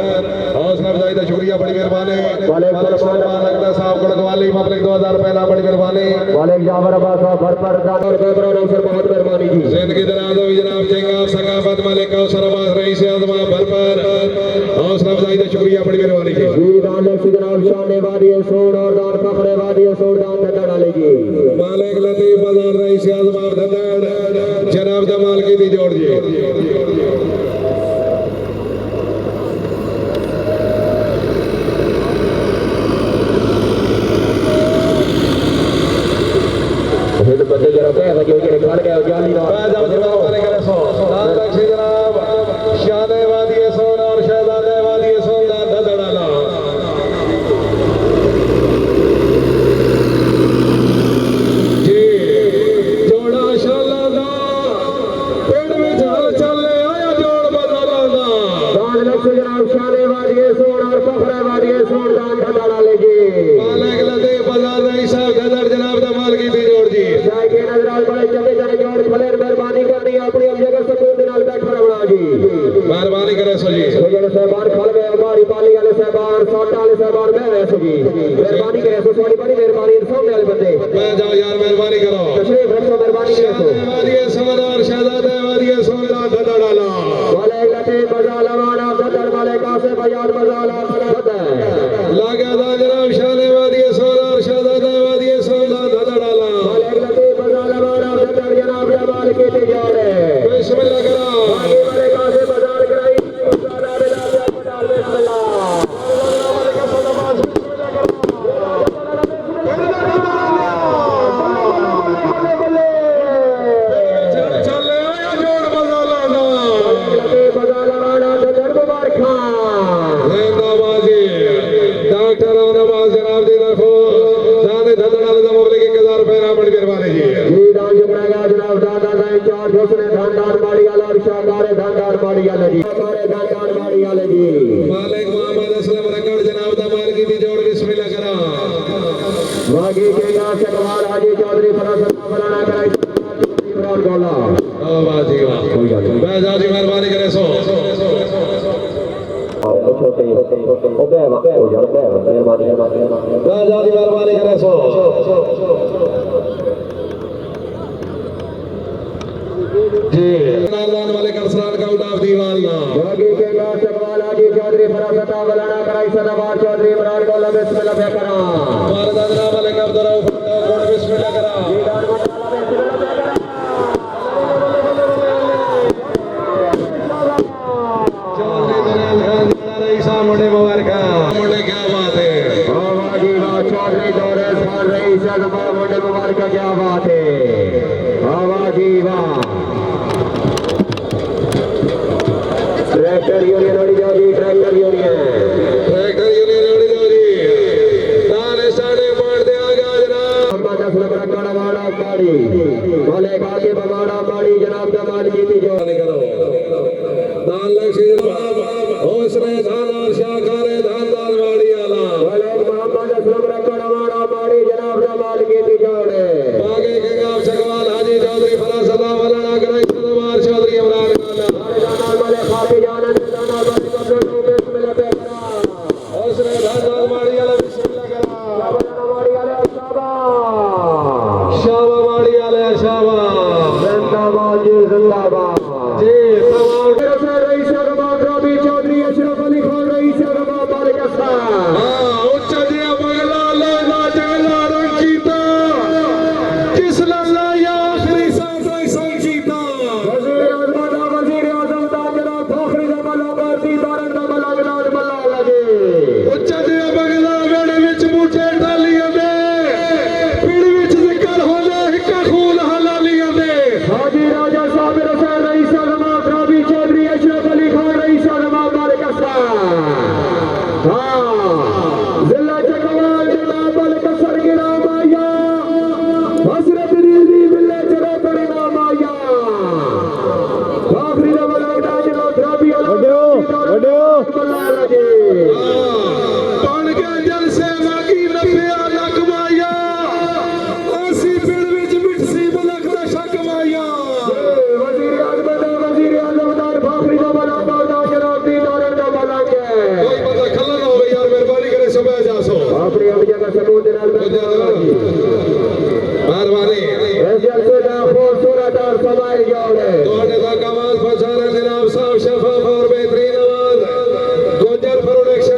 हौसला अफजाई का शुक्रिया बड़ी मेहरबानी मालिक सलमान अकदर साहब गढ़वाली मबलिक 2000 रुपए ना बड़ी मेहरबानी मालिक जावर अब्बास साहब भरपर दादर बैबरा सर बहुत मेहरबानी जी जिंदगी दराज हो जनाब चंगा सकाफत मालिक कौसर अब्बास रईस आजमा भरपर हौसला अफजाई का शुक्रिया बड़ी मेहरबानी जी दान लक्ष्य जनाब शाने वादी सोड और दान फखरे वादी सोड दान धंधा डाले जी मालिक लतीफ बाजार रईस आजम आप धंधा जनाब जमाल की दी जोड़ जी बंदे जरा पे बजे के निकाल के जाली ना जनाब शाने वादी सोड और शहजादे वादी सोड दान धंधा डाला जनाब शाने वादी सोड और फखरे वादी सोड दान धंधा डाले जी मालिक लतीफ बाजार रईस धंधा जनाब जमाल की दी जोड़ जी के नजराल बड़े चले जाने जोड़ फलेर मेहरबानी करनी अपनी अब जगह सुकून के नाल बैठ रहा जी मेहरबानी करे सो जी जने सहबान खल में बारी पाली वाले सहबान सोटा वाले सहबान में रहे सो जी मेहरबानी करे सो थोड़ी बड़ी मेहरबानी सामने वाले बंदे मैं जाओ यार मेहरबानी करो तशरीफ रखो मेहरबानी करे सो वादी सोड और शहजादे वादी सोड दान धंधा डाला वाले लटे बजाला वाला ददर वाले कासे बजाल बजाला ददर लागे दा जनाब शाने वादी सोड और शहजादे वादी सोड दान धंधा डाला वाले लटे बजाला वाला ददर जनाब जमाल के तिजारे बिस्मिल्लाह करो आगे वाले कासे बजाल कराई बजाला बिला बजाल बिस्मिल्लाह मालिक मोहम्मद असलम रंगड़ जनाब दमाल की दी जोड़ बिस्मिल्लाह करा बागी के यहाँ से कमाल हाजी चौधरी फरासत बनाना कराई इमरान गौला वाह जी वाह कोई बात नहीं मैं जाओ जी मेहरबानी करे सो छोटे ओबे हो जाओ मेहरबानी मैं जाओ जी मेहरबानी करे सो जी नालान वाले करसरान का उठाव दीवाल ना बागी के यहाँ से कमाल हाजी चौधरी फरासत बनाना कराई सदाबाद चौधरी इमरान गौला बिस्मिल्लाह करा हमारे दादा वाले का अब्दुल बिस्मिल्लाह करा मुंडे मुबारक मुंडे क्या बात है जी वाह चौधरी दौरे खान रईस मुंडे मुबारक क्या बात है वाह जी वाह ट्रैक्टर यूनियन उड़ी जाओ जी ट्रैक्टर यूनियन उड़ी जाओ जी नाले साढ़े मार दे आ गया जनाब 10 नंबर कड़वाड़ा बाड़ी वाले काके बवाड़ा बाड़ी जनाब जमाल जीती जो करो दान लक्ष्य हौसले धान और शाकारे धान दाल वाड़ी आला वाले मोहम्मद असलम कड़वाड़ा बाड़ी जनाब जमाल जीती जोड़े आगे के गांव चकवाल हाजी चौधरी फरासल्लाह वाला कराई सदवार चौधरी इमरान खान वाले खाती जाना दाना वाले कब्रों में बिस्मिल्लाह करा हौसले धान दाल वाड़ी आला बिस्मिल्लाह करा वाड़ी वाले शाबाश शाबा वाड़ी आला शाबा जिंदाबाद जी जिंदाबाद जी तमाम रईस अहमद रबी चौधरी अशरफ अली खान रईस अहमद मालिक अस्सलाम हां उच्च जी बगला लेना जगला रंगीता किस लल्ला या आखिरी सांस संगीता वजीर आजम दा जनाब फखरी जमाल आबादी दारन दा मलागनाद मल्ला लगे उच्च जी बगला वेड़े विच बूटे डालियां दे पिड़ विच जिक्र होले हिक खून हलालियां दे हाजी राजा साबिर हुसैन रईस अहमद रबी चौधरी अशरफ अली खान रईस अहमद मालिक अस्सलाम हां जिला चकवाल जनाब अल कसर गिरा माया हसरत दीदी बिल्ले चलो बड़ी माया आखिरी लेवल आउट जनाब रबी मल्ला लगे बन के जल से मागी नफिया लख माया आसी पिड़ विच मिटसी बलख दा शक माया वजीर आजम दा आखिरी लेवल आउट जनाब दी दारन दा मल्ला के कोई पता खल्ला ना हो यार मेहरबानी करे सुबह जा सो आखिरी अब जगह सबूत दे नाल मेहरबानी ऐसे से दा खूबसूरत और समाई जोड़े तोड़े दा आवाज पहुंचा रहे जनाब साहब शफाफ और बेहतरीन आवाज गुंजर प्रोडक्शन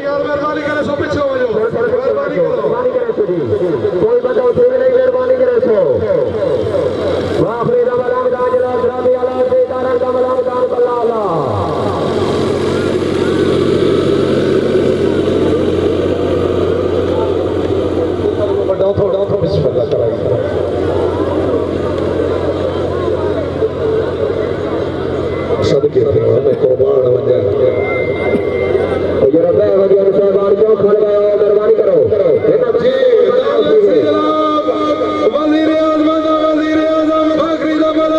यार मेहरबानी करे सो पीछे हो जाओ मेहरबानी करो कोई बंदा उठे नहीं मेहरबानी करे सो आखिरी दम रमजान जनाब राबी अला बेदार दम रमजान बल्ला बड़ा थोड़ा तो बिस्मिल्लाह कराइए सदके में कुर्बान बन जाए ये रब्बे वजह शहबान क्यों खड़ गए हो मेहरबानी करो जी जनाब वजीर आजम फखरी जमान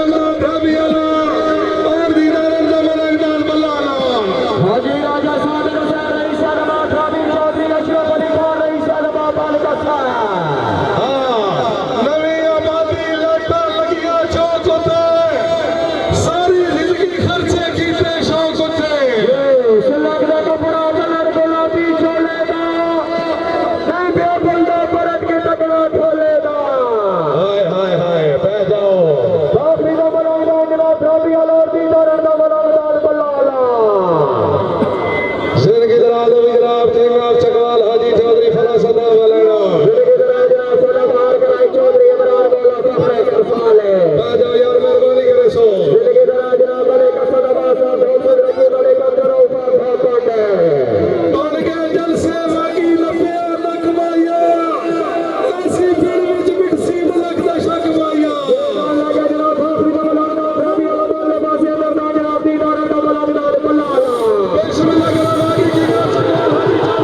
राबी अला और दीदार जमान बल्ला हाजी राजा साबिर हुसैन रईस जमात राबी चौधरी अशरफ अली खान रईस जमात बालिका नवी आबादी लटा लगिया चौक होते सारी जिंदगी खर्चे कीते शौक होते लगदा तो बड़ा कलर गुलाबी छोलेगा नहीं बे बंदा परत के तगड़ा छोलेगा हाय हाय हाय बह जाओ आखिरी का बनाऊंगा जनाब राबी अला दीदार का बनाऊंगा बल्ला जिंदगी दराज हो जनाब जंगाल चकवाल हाजी चौधरी फला सदा वालेना जिंदगी दराज जनाब सदा बाहर कराई चौधरी इमरान मौला फखरे करसाल है बह जाओ यार मेहरबानी करे सो जिंदगी दराज जनाब बड़े का सदा बासा बहुत रखी बड़े का करो भाग बन गए जलसे वागी लपे लख माया ऐसी फिर विच मिक्सी लगदा शक माया लगा जनाब आखिरी का बनाऊंगा राबी अला बाले बासे दरदा जनाब दीदार का बनाऊंगा बल्ला बिस्मिल्लाह करा वागी की चकवाल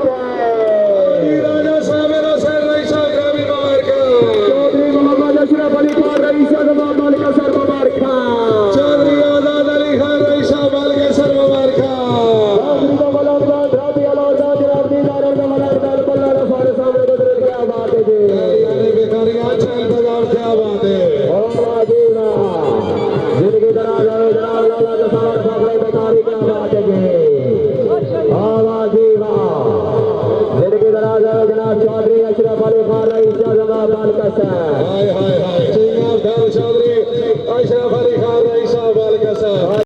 हाजी राजा साबिर हुसैन रईस ग्रामी मुबारक चौधरी मोहम्मद अशरफ अली खान रईस जमात बालिका सर मुबारक चौधरी आजाद अली खान रईस बालिका सर मुबारक आखिरी का बनाऊंगा राबी अला जनाब दीदार का बनाऊंगा बल्ला सारे सामने गुजर क्या बात है जी यानी बेकारियां अच्छा इंतजाम क्या बात है जिंदगी दराज हो जनाब लाला के सावर फखरे बेकारी क्या बात है जी जिंदगी दराज हो जनाब चौधरी अशरफ अली खान रईस जमात बालिका सर हाय हाय